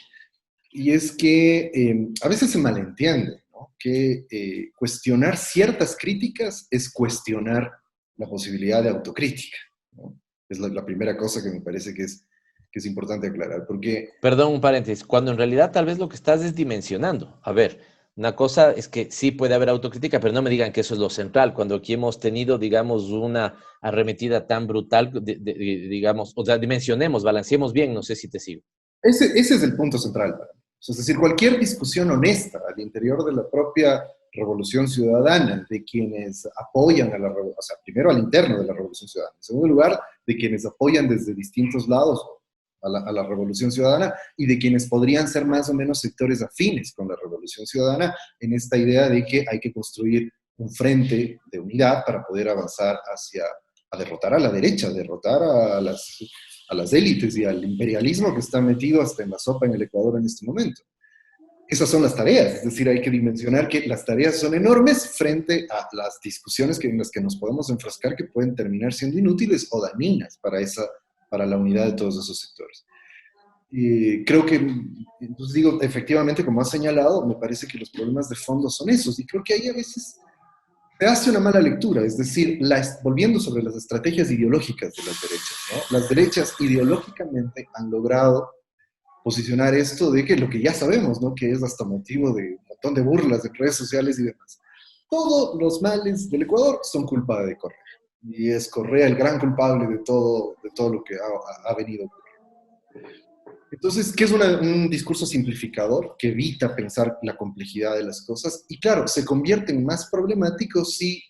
Y es que a veces se malentiende, ¿no? Que cuestionar ciertas críticas es cuestionar la posibilidad de autocrítica, ¿no? Es la primera cosa que me parece que es importante aclarar, porque... Perdón, un paréntesis, cuando en realidad tal vez lo que estás es dimensionando. A ver, una cosa es que sí puede haber autocrítica, pero no me digan que eso es lo central. Cuando aquí hemos tenido, digamos, una arremetida tan brutal, digamos, o sea, dimensionemos, balanceemos bien, no sé si te sigo. Ese es el punto central para mí. Es decir, cualquier discusión honesta al interior de la propia revolución ciudadana, de quienes apoyan a la revolución, o sea, primero al interno de la revolución ciudadana, en segundo lugar, de quienes apoyan desde distintos lados a la revolución ciudadana y de quienes podrían ser más o menos sectores afines con la revolución ciudadana en esta idea de que hay que construir un frente de unidad para poder avanzar a derrotar a la derecha, derrotar a las élites y al imperialismo que está metido hasta en la sopa en el Ecuador en este momento. Esas son las tareas, es decir, hay que dimensionar que las tareas son enormes frente a las discusiones en las que nos podemos enfrascar que pueden terminar siendo inútiles o dañinas para la unidad de todos esos sectores. Y creo que, entonces digo, efectivamente, como has señalado, me parece que los problemas de fondo son esos, y creo que ahí a veces se hace una mala lectura, es decir, volviendo sobre las estrategias ideológicas de las derechas, ¿no? Las derechas ideológicamente han logrado posicionar esto de que lo que ya sabemos, ¿no?, que es hasta motivo de un montón de burlas en redes sociales y demás. Todos los males del Ecuador son culpa de Correa, y es Correa el gran culpable de todo lo que ha venido ocurriendo. Entonces, ¿qué es un discurso simplificador que evita pensar la complejidad de las cosas? Y claro, se convierten más problemáticos si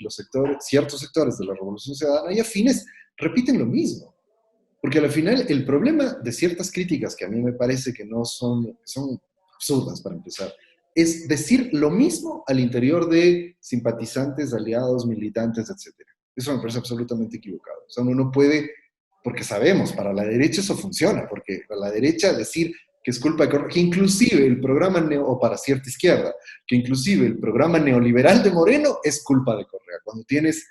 ciertos sectores de la Revolución Ciudadana y afines repiten lo mismo. Porque al final el problema de ciertas críticas que a mí me parece que no son absurdas para empezar, es decir lo mismo al interior de simpatizantes, aliados, militantes, etc. Eso me parece absolutamente equivocado. O sea, uno no puede, porque sabemos, para la derecha eso funciona, porque para la derecha decir que es culpa de Correa, que inclusive el programa, o para cierta izquierda, que inclusive el programa neoliberal de Moreno es culpa de Correa. Cuando tienes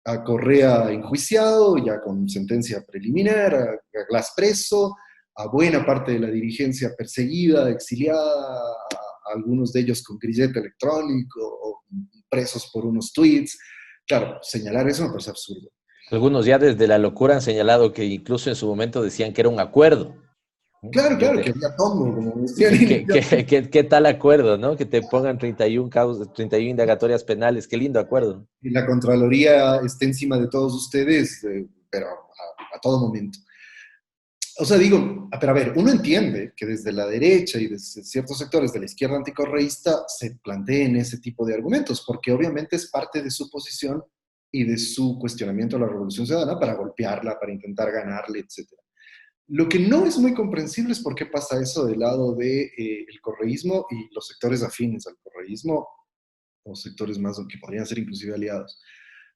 a Correa enjuiciado, ya con sentencia preliminar, a Glass preso, a buena parte de la dirigencia perseguida, exiliada, a algunos de ellos con grillete electrónico, o presos por unos tweets. Claro, señalar eso me parece absurdo. Algunos ya desde la locura han señalado que incluso en su momento decían que era un acuerdo. Claro, que había tongo, como decían. ¿Qué tal acuerdo, no? Que te pongan 31 indagatorias penales. Qué lindo acuerdo. Y la Contraloría está encima de todos ustedes, pero a todo momento. O sea, digo, pero a ver, uno entiende que desde la derecha y desde ciertos sectores de la izquierda anticorreísta se planteen ese tipo de argumentos, porque obviamente es parte de su posición y de su cuestionamiento a la Revolución Ciudadana para golpearla, para intentar ganarle, etc. Lo que no es muy comprensible es por qué pasa eso del lado del correísmo y los sectores afines al correísmo, o sectores más que podrían ser inclusive aliados.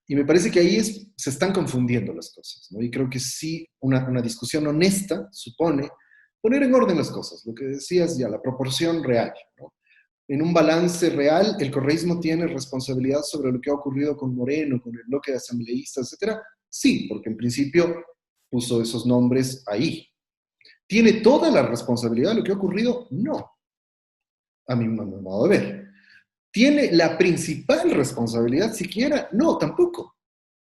Y me parece que ahí se están confundiendo las cosas, ¿no? Y creo que sí, una discusión honesta supone poner en orden las cosas, lo que decías ya, la proporción real, ¿no? En un balance real, el correísmo tiene responsabilidad sobre lo que ha ocurrido con Moreno, con el bloque de asambleístas, etcétera. Sí, porque en principio puso esos nombres ahí. ¿Tiene toda la responsabilidad de lo que ha ocurrido? No. A mi modo de ver. ¿Tiene la principal responsabilidad siquiera? No, tampoco.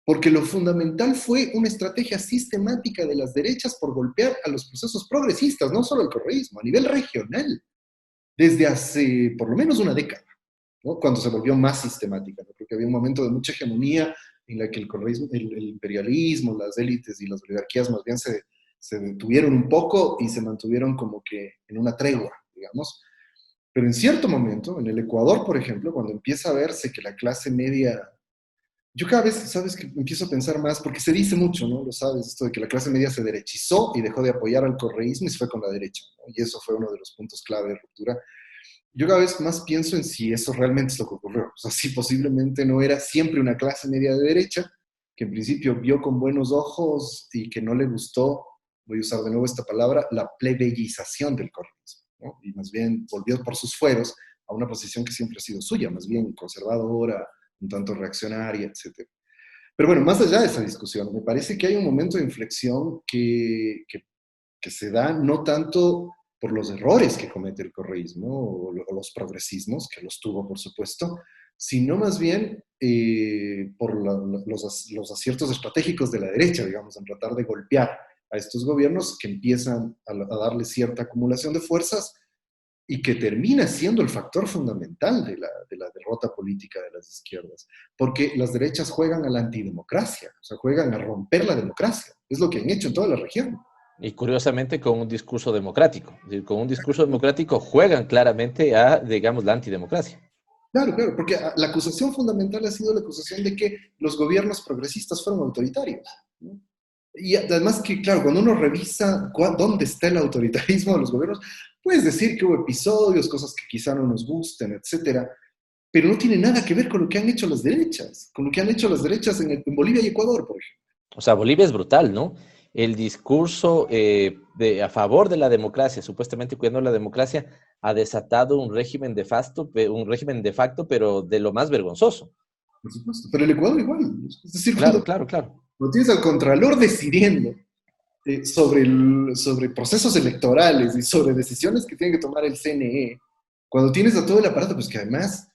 Porque lo fundamental fue una estrategia sistemática de las derechas por golpear a los procesos progresistas, no solo el correísmo, a nivel regional, desde hace por lo menos una década, ¿no? Cuando se volvió más sistemática, ¿no? Porque había un momento de mucha hegemonía en la que el correísmo, el imperialismo, las élites y las oligarquías más bien se detuvieron un poco y se mantuvieron como que en una tregua, digamos. Pero en cierto momento, en el Ecuador, por ejemplo, cuando empieza a verse que la clase media... Yo cada vez, ¿sabes?, que empiezo a pensar más, porque se dice mucho, ¿no? Lo sabes, esto de que la clase media se derechizó y dejó de apoyar al correísmo y se fue con la derecha, ¿no? Y eso fue uno de los puntos clave de ruptura. Yo cada vez más pienso en si eso realmente es lo que ocurrió. O sea, si posiblemente no era siempre una clase media de derecha que en principio vio con buenos ojos y que no le gustó, voy a usar de nuevo esta palabra, la plebeyización del correísmo, ¿no? Y más bien volvió por sus fueros a una posición que siempre ha sido suya, más bien conservadora, un tanto reaccionaria, etc. Pero bueno, más allá de esa discusión, me parece que hay un momento de inflexión que se da no tanto por los errores que comete el correísmo o los progresismos, que los tuvo por supuesto, sino más bien por los aciertos estratégicos de la derecha, digamos, en tratar de golpear a estos gobiernos que empiezan a darle cierta acumulación de fuerzas y que termina siendo el factor fundamental de la derrota política de las izquierdas, porque las derechas juegan a la antidemocracia, o sea, juegan a romper la democracia, es lo que han hecho en toda la región. Y curiosamente con un discurso democrático. Es decir, con un discurso democrático juegan claramente a, digamos, la antidemocracia. Claro, claro, porque la acusación fundamental ha sido la acusación de que los gobiernos progresistas fueron autoritarios, ¿no? Y además que, claro, cuando uno revisa dónde está el autoritarismo de los gobiernos, puedes decir que hubo episodios, cosas que quizá no nos gusten, etcétera, pero no tiene nada que ver con lo que han hecho las derechas, con lo que han hecho las derechas en Bolivia y Ecuador, por ejemplo. O sea, Bolivia es brutal, ¿no? El discurso a favor de la democracia, supuestamente cuidando la democracia, ha desatado un régimen de facto, pero de lo más vergonzoso. Por supuesto, pero el Ecuador igual. Es decir, Claro. cuando tienes al Contralor decidiendo sobre procesos electorales y sobre decisiones que tiene que tomar el CNE, cuando tienes a todo el aparato, pues que además,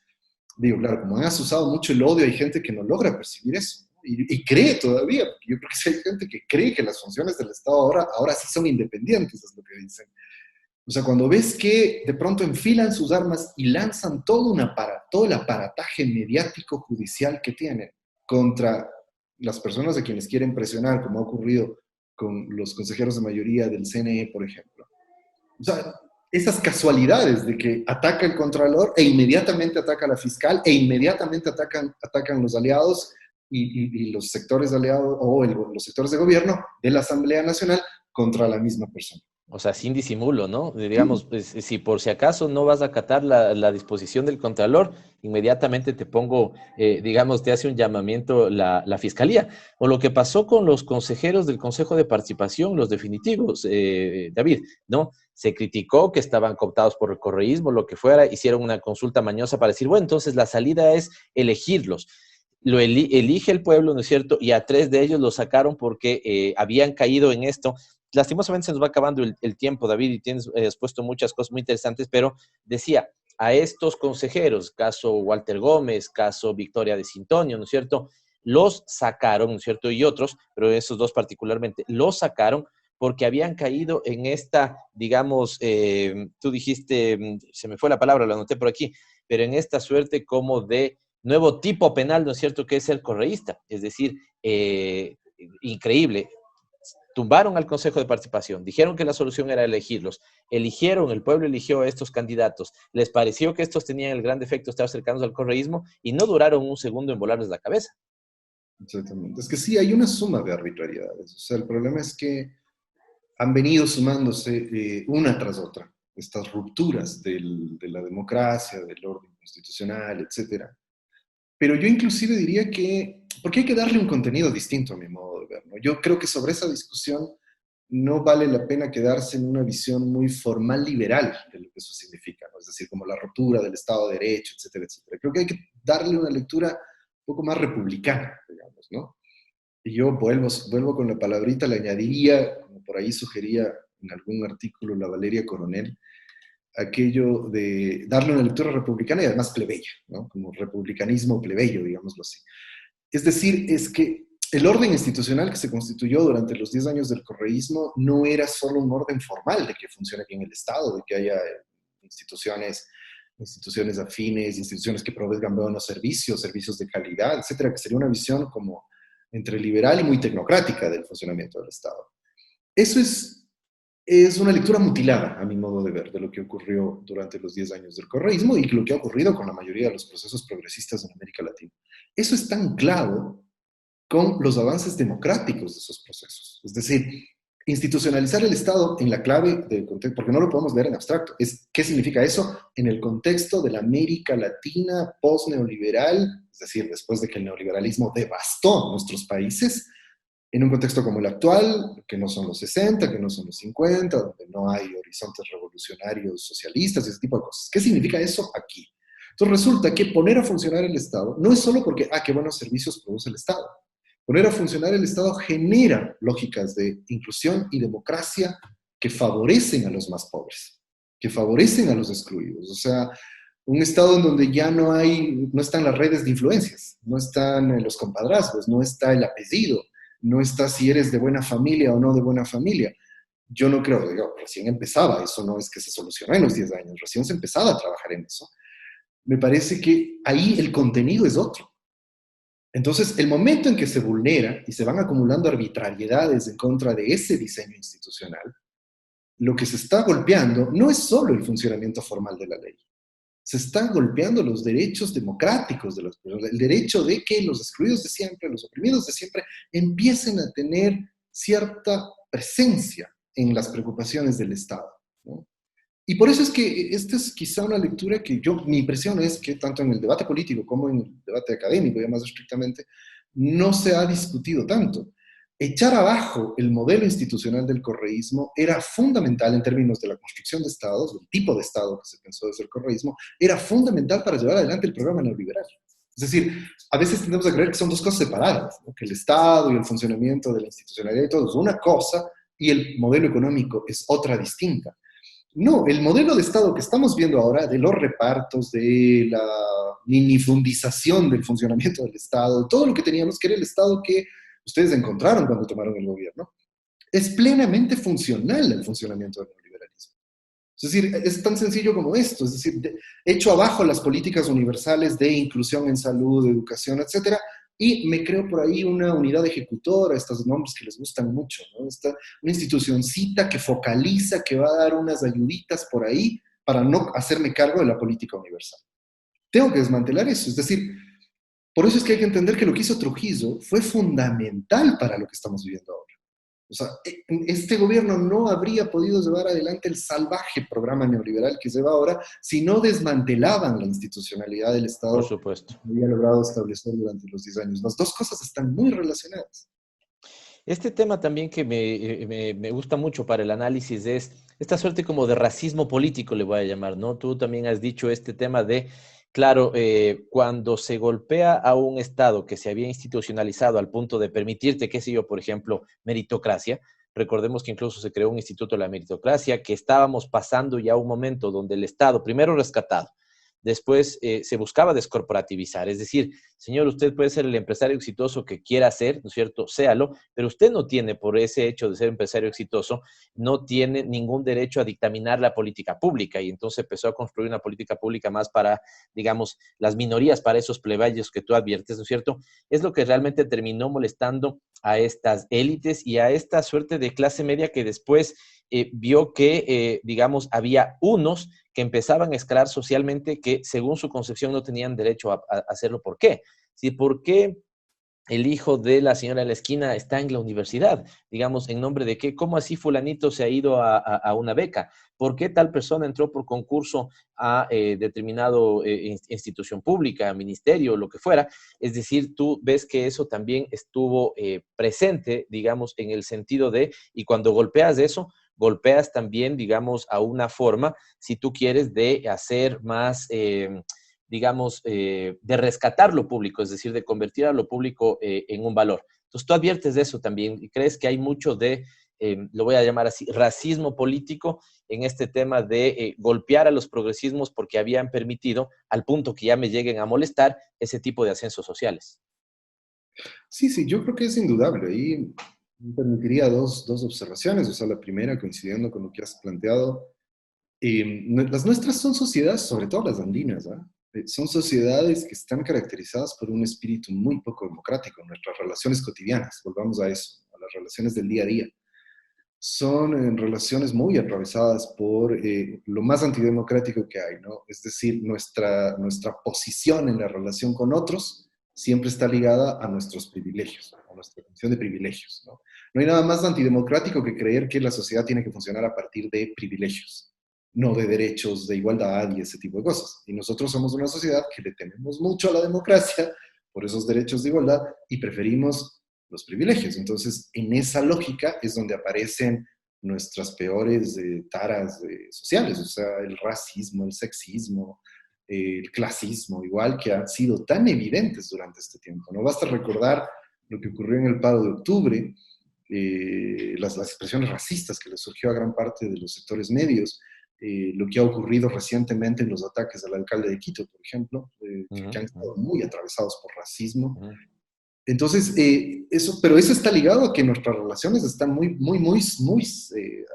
digo, claro, como han asusado mucho el odio, hay gente que no logra percibir eso. Y cree todavía, porque yo creo que sí hay gente que cree que las funciones del Estado ahora sí son independientes, es lo que dicen. O sea, cuando ves que de pronto enfilan sus armas y lanzan todo el aparataje mediático judicial que tienen contra las personas a quienes quieren presionar, como ha ocurrido con los consejeros de mayoría del CNE, por ejemplo. O sea, esas casualidades de que ataca el Contralor e inmediatamente ataca a la fiscal e inmediatamente atacan los aliados y los sectores aliados o los sectores de gobierno de la Asamblea Nacional contra la misma persona. O sea, sin disimulo, ¿no? Digamos, pues, si por si acaso no vas a acatar la disposición del Contralor, inmediatamente te pongo, digamos, te hace un llamamiento la Fiscalía. O lo que pasó con los consejeros del Consejo de Participación, los definitivos, David, ¿no? Se criticó que estaban cooptados por el correísmo, lo que fuera, hicieron una consulta mañosa para decir, bueno, entonces la salida es elegirlos. Lo elige el pueblo, ¿no es cierto? Y a 3 de ellos lo sacaron porque habían caído en esto. Lastimosamente se nos va acabando el tiempo, David, y tienes expuesto muchas cosas muy interesantes, pero decía, a estos consejeros, caso Walter Gómez, caso Victoria de Sintonio, ¿no es cierto? Los sacaron, ¿no es cierto? Y otros, pero esos dos particularmente, los sacaron porque habían caído en esta, digamos, tú dijiste, se me fue la palabra, la anoté por aquí, pero en esta suerte como de nuevo tipo penal, ¿no es cierto?, que es el correísta. Es decir, increíble. Tumbaron al Consejo de Participación, dijeron que la solución era elegirlos, el pueblo eligió a estos candidatos, les pareció que estos tenían el gran defecto de estar cercanos al correísmo y no duraron un segundo en volarles la cabeza. Exactamente. Es que sí, hay una suma de arbitrariedades. O sea, el problema es que han venido sumándose una tras otra estas rupturas de la democracia, del orden constitucional, etcétera. Pero yo inclusive diría que, porque hay que darle un contenido distinto a mi modo de ver, ¿no? Yo creo que sobre esa discusión no vale la pena quedarse en una visión muy formal liberal de lo que eso significa, ¿no? Es decir, como la ruptura del Estado de Derecho, etcétera, etcétera. Creo que hay que darle una lectura un poco más republicana, digamos, ¿no? Y yo vuelvo con la palabrita, le añadiría, como por ahí sugería en algún artículo la Valeria Coronel, aquello de darle una lectura republicana y además plebeya, ¿no? Como republicanismo plebeyo, digámoslo así. Es decir, es que el orden institucional que se constituyó durante los 10 años del correísmo no era solo un orden formal de que funcione bien el Estado, de que haya instituciones afines, instituciones que provean buenos servicios de calidad, etcétera, que sería una visión como entre liberal y muy tecnocrática del funcionamiento del Estado. Eso es una lectura mutilada, a mi modo de ver, de lo que ocurrió durante los 10 años del correísmo y lo que ha ocurrido con la mayoría de los procesos progresistas en América Latina. Eso está anclado con los avances democráticos de esos procesos. Es decir, institucionalizar el Estado en la clave del contexto, porque no lo podemos leer en abstracto, es qué significa eso en el contexto de la América Latina post-neoliberal, es decir, después de que el neoliberalismo devastó nuestros países, en un contexto como el actual, que no son los 60, que no son los 50, donde no hay horizontes revolucionarios socialistas y ese tipo de cosas. ¿Qué significa eso aquí? Entonces resulta que poner a funcionar el Estado no es solo porque, qué buenos servicios produce el Estado. Poner a funcionar el Estado genera lógicas de inclusión y democracia que favorecen a los más pobres, que favorecen a los excluidos. O sea, un Estado en donde ya no están las redes de influencias, no están los compadrazgos, no está el apellido, no está si eres de buena familia o no de buena familia. Yo no creo, recién empezaba, eso no es que se solucionó en los 10 años, recién se empezaba a trabajar en eso. Me parece que ahí el contenido es otro. Entonces, el momento en que se vulnera y se van acumulando arbitrariedades en contra de ese diseño institucional, lo que se está golpeando no es solo el funcionamiento formal de la ley. Se están golpeando los derechos democráticos de los pueblos, el derecho de que los excluidos de siempre, los oprimidos de siempre, empiecen a tener cierta presencia en las preocupaciones del Estado, ¿no? Y por eso es que esta es quizá una lectura que mi impresión es que tanto en el debate político como en el debate académico, ya más estrictamente, no se ha discutido tanto. Echar abajo el modelo institucional del correísmo era fundamental en términos de la construcción de estados, del tipo de estado que se pensó desde el correísmo, era fundamental para llevar adelante el programa neoliberal. Es decir, a veces tendemos a creer que son dos cosas separadas, ¿no? Que el Estado y el funcionamiento de la institucionalidad y todo es una cosa y el modelo económico es otra distinta. No, el modelo de Estado que estamos viendo ahora, de los repartos, de la minifundización del funcionamiento del Estado, de todo lo que teníamos, que era el Estado que ustedes encontraron cuando tomaron el gobierno, es plenamente funcional al funcionamiento del neoliberalismo. Es decir, es tan sencillo como esto, es decir, echo abajo las políticas universales de inclusión en salud, educación, etcétera, y me creo por ahí una unidad ejecutora, estos nombres que les gustan mucho, ¿no? Una institucioncita que focaliza, que va a dar unas ayuditas por ahí para no hacerme cargo de la política universal. Tengo que desmantelar eso, es decir, por eso es que hay que entender que lo que hizo Trujillo fue fundamental para lo que estamos viviendo ahora. O sea, este gobierno no habría podido llevar adelante el salvaje programa neoliberal que lleva ahora si no desmantelaban la institucionalidad del Estado. Por supuesto. Que había logrado establecer durante los 10 años. Las dos cosas están muy relacionadas. Este tema también que me gusta mucho para el análisis es esta suerte como de racismo político, le voy a llamar, ¿no? Tú también has dicho este tema de, claro, cuando se golpea a un Estado que se había institucionalizado al punto de permitirte, qué sé yo, por ejemplo, meritocracia. Recordemos que incluso se creó un instituto de la meritocracia, que estábamos pasando ya un momento donde el Estado, primero rescatado, después se buscaba descorporativizar, es decir, señor, usted puede ser el empresario exitoso que quiera ser, ¿no es cierto? Séalo, pero usted no tiene, por ese hecho de ser empresario exitoso, no tiene ningún derecho a dictaminar la política pública, y entonces empezó a construir una política pública más para, digamos, las minorías, para esos plebeyos que tú adviertes, ¿no es cierto? Es lo que realmente terminó molestando a estas élites y a esta suerte de clase media que después vio que, digamos, había unos que empezaban a escalar socialmente que, según su concepción, no tenían derecho a hacerlo. ¿Por qué? Sí, ¿por qué el hijo de la señora de la esquina está en la universidad? Digamos, ¿en nombre de qué? ¿Cómo así fulanito se ha ido a una beca? ¿Por qué tal persona entró por concurso a determinado institución pública, ministerio, lo que fuera? Es decir, tú ves que eso también estuvo presente, digamos, en el sentido de, y cuando golpeas eso, golpeas también, digamos, a una forma, si tú quieres, de hacer más, de rescatar lo público, es decir, de convertir a lo público en un valor. Entonces, tú adviertes de eso también y crees que hay mucho de, lo voy a llamar así, racismo político en este tema de golpear a los progresismos porque habían permitido, al punto que ya me lleguen a molestar, ese tipo de ascensos sociales. Sí, yo creo que es indudable. Y me permitiría dos observaciones. O sea, la primera, coincidiendo con lo que has planteado, las nuestras son sociedades, sobre todo las andinas, ¿eh? Son sociedades que están caracterizadas por un espíritu muy poco democrático. Nuestras relaciones cotidianas, volvamos a eso, a las relaciones del día a día, son relaciones muy atravesadas por lo más antidemocrático que hay, ¿no? Es decir, nuestra posición en la relación con otros siempre está ligada a nuestros privilegios, a nuestra condición de privilegios, ¿no? No hay nada más antidemocrático que creer que la sociedad tiene que funcionar a partir de privilegios, no de derechos, de igualdad y ese tipo de cosas. Y nosotros somos una sociedad que le tememos mucho a la democracia por esos derechos de igualdad y preferimos los privilegios. Entonces, en esa lógica es donde aparecen nuestras peores taras sociales, o sea, el racismo, el sexismo, el clasismo, igual que han sido tan evidentes durante este tiempo. No basta recordar lo que ocurrió en el paro de octubre, las expresiones racistas que le surgió a gran parte de los sectores medios, lo que ha ocurrido recientemente en los ataques al alcalde de Quito, por ejemplo, que han estado muy atravesados por racismo. Entonces, pero eso está ligado a que nuestras relaciones están muy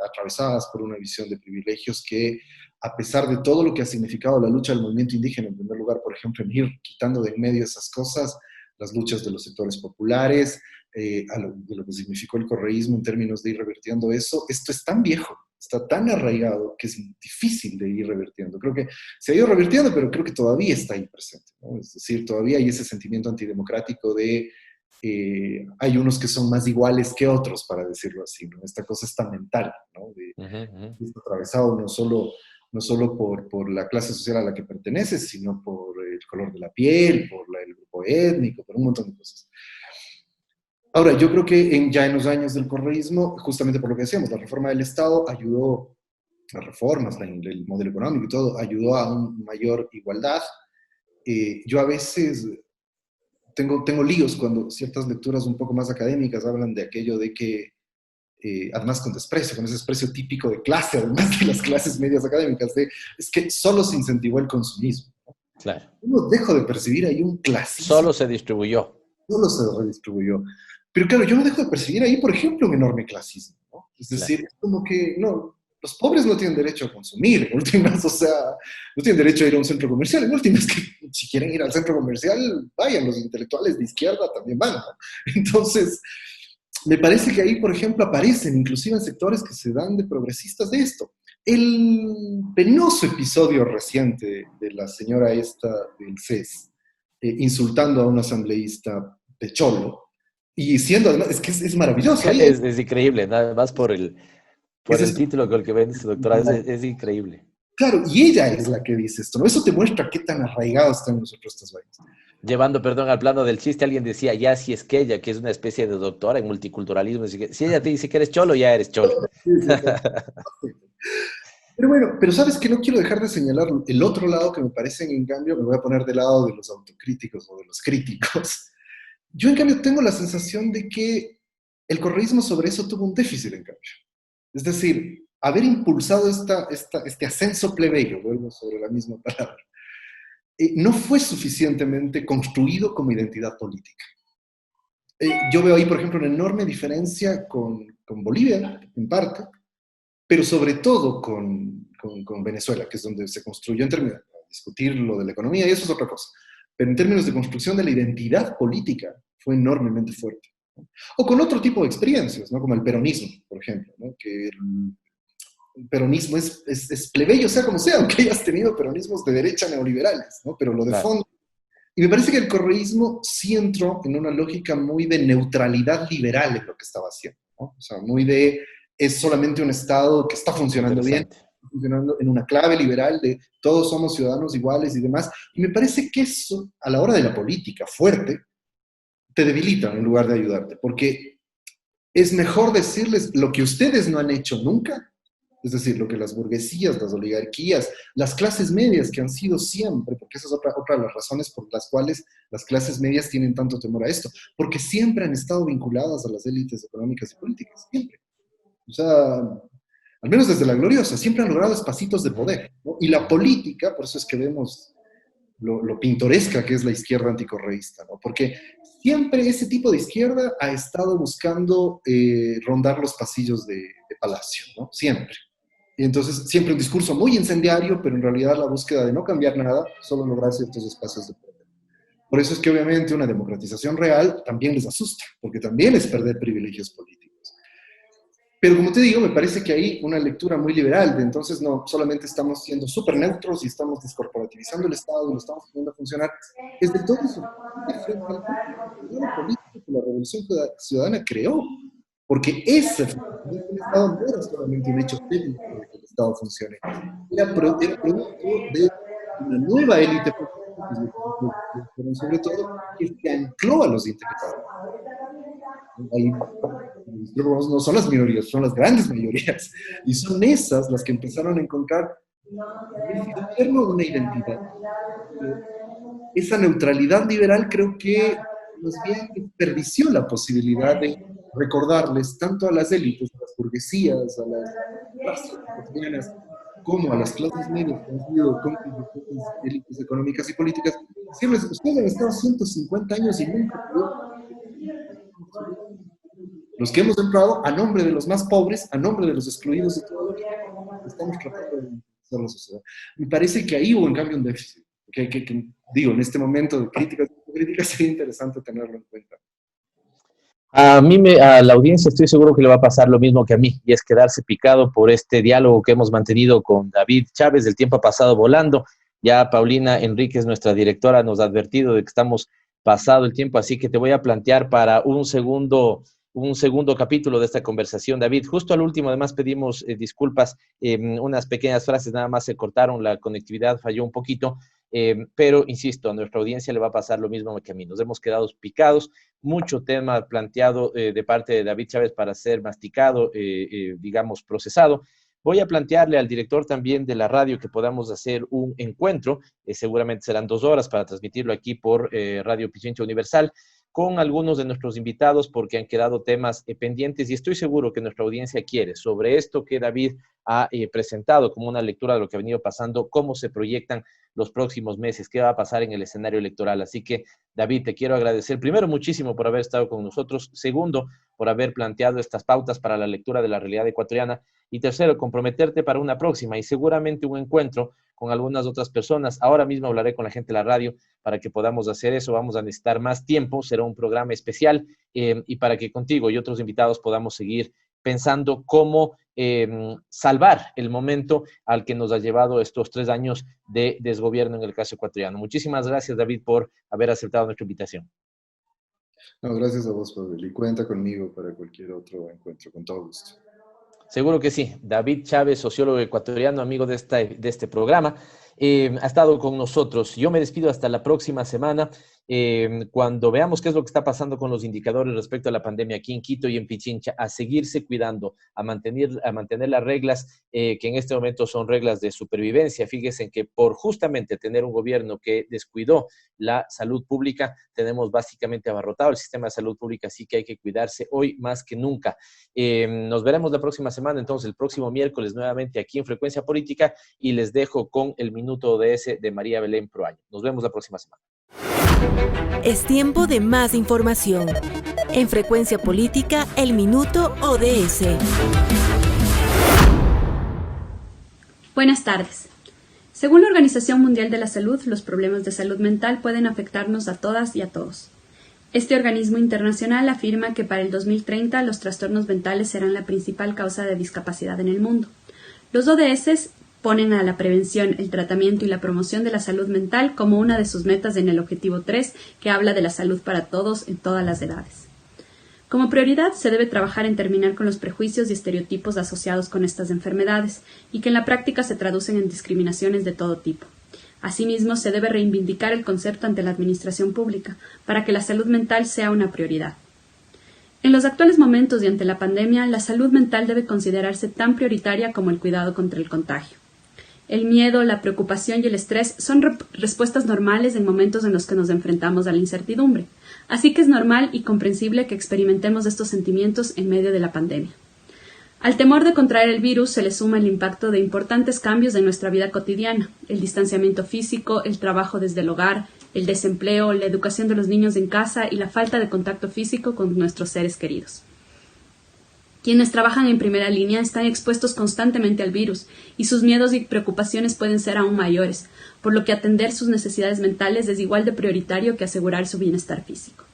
atravesadas por una visión de privilegios que, a pesar de todo lo que ha significado la lucha del movimiento indígena, en primer lugar, por ejemplo, en ir quitando de en medio esas cosas, las luchas de los sectores populares, de lo que significó el correísmo en términos de ir revirtiendo eso, esto es tan viejo, está tan arraigado que es difícil de ir revirtiendo. Creo que se ha ido revirtiendo, pero creo que todavía está ahí presente, ¿no? Es decir, todavía hay ese sentimiento antidemocrático de hay unos que son más iguales que otros, para decirlo así, ¿no? Esta cosa está mental, ¿no? Está atravesado no solo por la clase social a la que perteneces, sino por el color de la piel, por el grupo étnico, por un montón de cosas. Ahora, yo creo que ya en los años del correísmo, justamente por lo que decíamos, la reforma del Estado ayudó, las reformas, el modelo económico y todo, ayudó a una mayor igualdad. Yo a veces tengo líos cuando ciertas lecturas un poco más académicas hablan de aquello de que, además con desprecio, con ese desprecio típico de clase, además de las clases medias académicas, es que solo se incentivó el consumismo, ¿no? Claro. Uno dejo de percibir ahí un clasismo. Solo se distribuyó. Solo se redistribuyó. Pero claro, yo no dejo de percibir ahí, por ejemplo, un enorme clasismo, ¿no? Es decir, Claro. es como que, no, los pobres no tienen derecho a consumir, en últimas, o sea, no tienen derecho a ir a un centro comercial, en últimas, que si quieren ir al centro comercial, vayan, los intelectuales de izquierda también van, ¿no? Entonces, me parece que ahí, por ejemplo, aparecen, inclusive en sectores que se dan de progresistas de esto. El penoso episodio reciente de la señora esta del CES, insultando a un asambleísta de cholo, y siendo, además, es que es maravilloso. Es increíble, nada más por el título con el que vende su doctorado, es increíble. Claro, y ella es la que dice esto, ¿no? Eso te muestra qué tan arraigados están nosotros estas vainas. Llevando, perdón, al plano del chiste, alguien decía, ya si es que ella, que es una especie de doctora en multiculturalismo, si ella te dice que eres cholo, ya eres cholo. Pero bueno, pero sabes que no quiero dejar de señalar el otro lado que me parece, en cambio, me voy a poner del lado de los autocríticos o de los críticos. Yo, en cambio, tengo la sensación de que el correísmo sobre eso tuvo un déficit, en cambio. Es decir, haber impulsado este ascenso plebeyo, vuelvo sobre la misma palabra, no fue suficientemente construido como identidad política. Yo veo ahí, por ejemplo, una enorme diferencia con Bolivia, en parte, pero sobre todo con Venezuela, que es donde se construyó en términos de discutir lo de la economía, y eso es otra cosa. Pero en términos de construcción de la identidad política, fue enormemente fuerte, ¿no? O con otro tipo de experiencias, ¿no? Como el peronismo, por ejemplo, ¿no? Que el peronismo es plebeyo, sea como sea, aunque hayas tenido peronismos de derecha neoliberales, ¿no? Pero lo de fondo. Y me parece que el correísmo sí entró en una lógica muy de neutralidad liberal en lo que estaba haciendo, ¿no? O sea, muy de, es solamente un Estado que está funcionando bien, funcionando en una clave liberal de todos somos ciudadanos iguales y demás. Y me parece que eso, a la hora de la política fuerte, te debilita en lugar de ayudarte, porque es mejor decirles lo que ustedes no han hecho nunca, es decir, lo que las burguesías, las oligarquías, las clases medias que han sido siempre, porque esa es otra de las razones por las cuales las clases medias tienen tanto temor a esto, porque siempre han estado vinculadas a las élites económicas y políticas, siempre. O sea, al menos desde la gloriosa, siempre han logrado espacitos de poder, ¿no? Y la política, por eso es que vemos lo pintoresca que es la izquierda anticorreísta, ¿no? Porque siempre ese tipo de izquierda ha estado buscando rondar los pasillos de Palacio, ¿no? Siempre. Y entonces, siempre un discurso muy incendiario, pero en realidad la búsqueda de no cambiar nada, solo lograr ciertos espacios de poder. Por eso es que obviamente una democratización real también les asusta, porque también es perder privilegios políticos. Pero como te digo, me parece que hay una lectura muy liberal, de entonces no solamente estamos siendo súper neutros y estamos descorporativizando el Estado y lo estamos poniendo a funcionar, es de todo eso frente al modelo político que la Revolución Ciudadana creó. porque ese funcionamiento del Estado no era solamente un hecho técnico de que el Estado funcione, era producto de una nueva élite política, pero sobre todo que se ancló a los intereses. Ahí, no son las minorías, son las grandes mayorías, y son esas las que empezaron a encontrar en el gobierno una identidad. Esa neutralidad liberal creo que más bien desperdició la posibilidad de recordarles tanto a las élites, a las burguesías, a las clases cotidianas, como a las clases medias que han sido cómplices de élites económicas y políticas, decirles, ustedes han estado 150 años y nunca los que hemos entrado a nombre de los más pobres, a nombre de los excluidos de todo lo que estamos tratando de hacer la sociedad. Me parece que ahí hubo en cambio un déficit, que digo, en este momento de críticas sería interesante tenerlo en cuenta. A la audiencia estoy seguro que le va a pasar lo mismo que a mí, y es quedarse picado por este diálogo que hemos mantenido con David Chávez. El tiempo ha pasado volando. Ya Paulina Enríquez, nuestra directora, nos ha advertido de que estamos pasado el tiempo, así que te voy a plantear para un segundo capítulo de esta conversación, David. Justo al último, además, pedimos disculpas, unas pequeñas frases nada más se cortaron, la conectividad falló un poquito, pero insisto, a nuestra audiencia le va a pasar lo mismo que a mí. Nos hemos quedado picados, mucho tema planteado de parte de David Chávez para ser masticado, digamos, procesado. Voy a plantearle al director también de la radio que podamos hacer un encuentro, seguramente serán 2 horas para transmitirlo aquí por Radio Pichincha Universal, con algunos de nuestros invitados porque han quedado temas pendientes y estoy seguro que nuestra audiencia quiere sobre esto que David ha presentado como una lectura de lo que ha venido pasando, cómo se proyectan los próximos meses, qué va a pasar en el escenario electoral. Así que, David, te quiero agradecer primero muchísimo por haber estado con nosotros, segundo, por haber planteado estas pautas para la lectura de la realidad ecuatoriana y tercero, comprometerte para una próxima y seguramente un encuentro con algunas otras personas. Ahora mismo hablaré con la gente de la radio para que podamos hacer eso. Vamos a necesitar más tiempo, será un programa especial y para que contigo y otros invitados podamos seguir pensando cómo salvar el momento al que nos ha llevado estos 3 años de desgobierno en el caso ecuatoriano. Muchísimas gracias, David, por haber aceptado nuestra invitación. No, gracias a vos, Pavel, y cuenta conmigo para cualquier otro encuentro, con todo gusto. Seguro que sí. David Chávez, sociólogo ecuatoriano, amigo de este programa, ha estado con nosotros. Yo me despido hasta la próxima semana, cuando veamos qué es lo que está pasando con los indicadores respecto a la pandemia aquí en Quito y en Pichincha, a seguirse cuidando, a mantener las reglas que en este momento son reglas de supervivencia. Fíjense que por justamente tener un gobierno que descuidó la salud pública, tenemos básicamente abarrotado el sistema de salud pública, así que hay que cuidarse hoy más que nunca. Nos veremos la próxima semana, entonces el próximo miércoles nuevamente aquí en Frecuencia Política y les dejo con el Minuto ODS de María Belén Proaño. Nos vemos la próxima semana. Es tiempo de más información. En Frecuencia Política, el Minuto ODS. Buenas tardes. Según la Organización Mundial de la Salud, los problemas de salud mental pueden afectarnos a todas y a todos. Este organismo internacional afirma que para el 2030 los trastornos mentales serán la principal causa de discapacidad en el mundo. Los ODS ponen a la prevención, el tratamiento y la promoción de la salud mental como una de sus metas en el objetivo 3, que habla de la salud para todos en todas las edades. Como prioridad, se debe trabajar en terminar con los prejuicios y estereotipos asociados con estas enfermedades y que en la práctica se traducen en discriminaciones de todo tipo. Asimismo, se debe reivindicar el concepto ante la administración pública para que la salud mental sea una prioridad. En los actuales momentos y ante la pandemia, la salud mental debe considerarse tan prioritaria como el cuidado contra el contagio. El miedo, la preocupación y el estrés son respuestas normales en momentos en los que nos enfrentamos a la incertidumbre, así que es normal y comprensible que experimentemos estos sentimientos en medio de la pandemia. Al temor de contraer el virus se le suma el impacto de importantes cambios en nuestra vida cotidiana, el distanciamiento físico, el trabajo desde el hogar, el desempleo, la educación de los niños en casa y la falta de contacto físico con nuestros seres queridos. Quienes trabajan en primera línea están expuestos constantemente al virus y sus miedos y preocupaciones pueden ser aún mayores, por lo que atender sus necesidades mentales es igual de prioritario que asegurar su bienestar físico.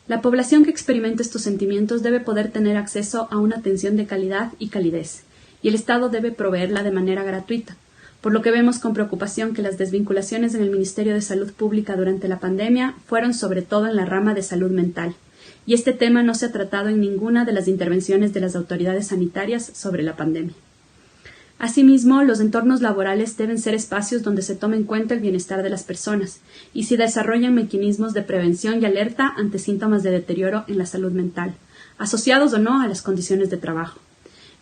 La población que experimenta estos sentimientos debe poder tener acceso a una atención de calidad y calidez, y el Estado debe proveerla de manera gratuita, por lo que vemos con preocupación que las desvinculaciones en el Ministerio de Salud Pública durante la pandemia fueron sobre todo en la rama de salud mental, y este tema no se ha tratado en ninguna de las intervenciones de las autoridades sanitarias sobre la pandemia. Asimismo, los entornos laborales deben ser espacios donde se tome en cuenta el bienestar de las personas y se desarrollen mecanismos de prevención y alerta ante síntomas de deterioro en la salud mental, asociados o no a las condiciones de trabajo.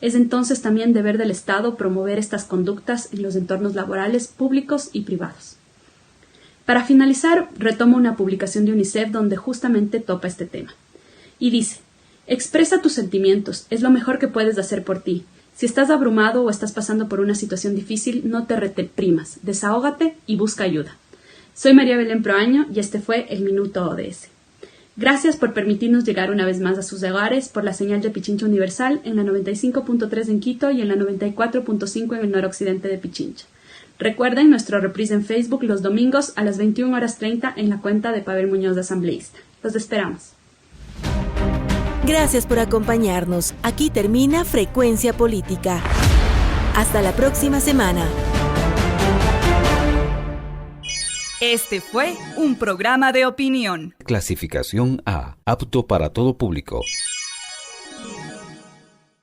Es entonces también deber del Estado promover estas conductas en los entornos laborales públicos y privados. Para finalizar, retomo una publicación de UNICEF donde justamente topa este tema. Y dice: expresa tus sentimientos, es lo mejor que puedes hacer por ti. Si estás abrumado o estás pasando por una situación difícil, no te reprimas, desahógate y busca ayuda. Soy María Belén Proaño y este fue el Minuto ODS. Gracias por permitirnos llegar una vez más a sus hogares por la señal de Pichincha Universal en la 95.3 en Quito y en la 94.5 en el noroccidente de Pichincha. Recuerden nuestro reprise en Facebook los domingos a las 21:30 en la cuenta de Pavel Muñoz de Asambleísta. Los esperamos. Gracias por acompañarnos. Aquí termina Frecuencia Política. Hasta la próxima semana. Este fue un programa de opinión. Clasificación A, apto para todo público.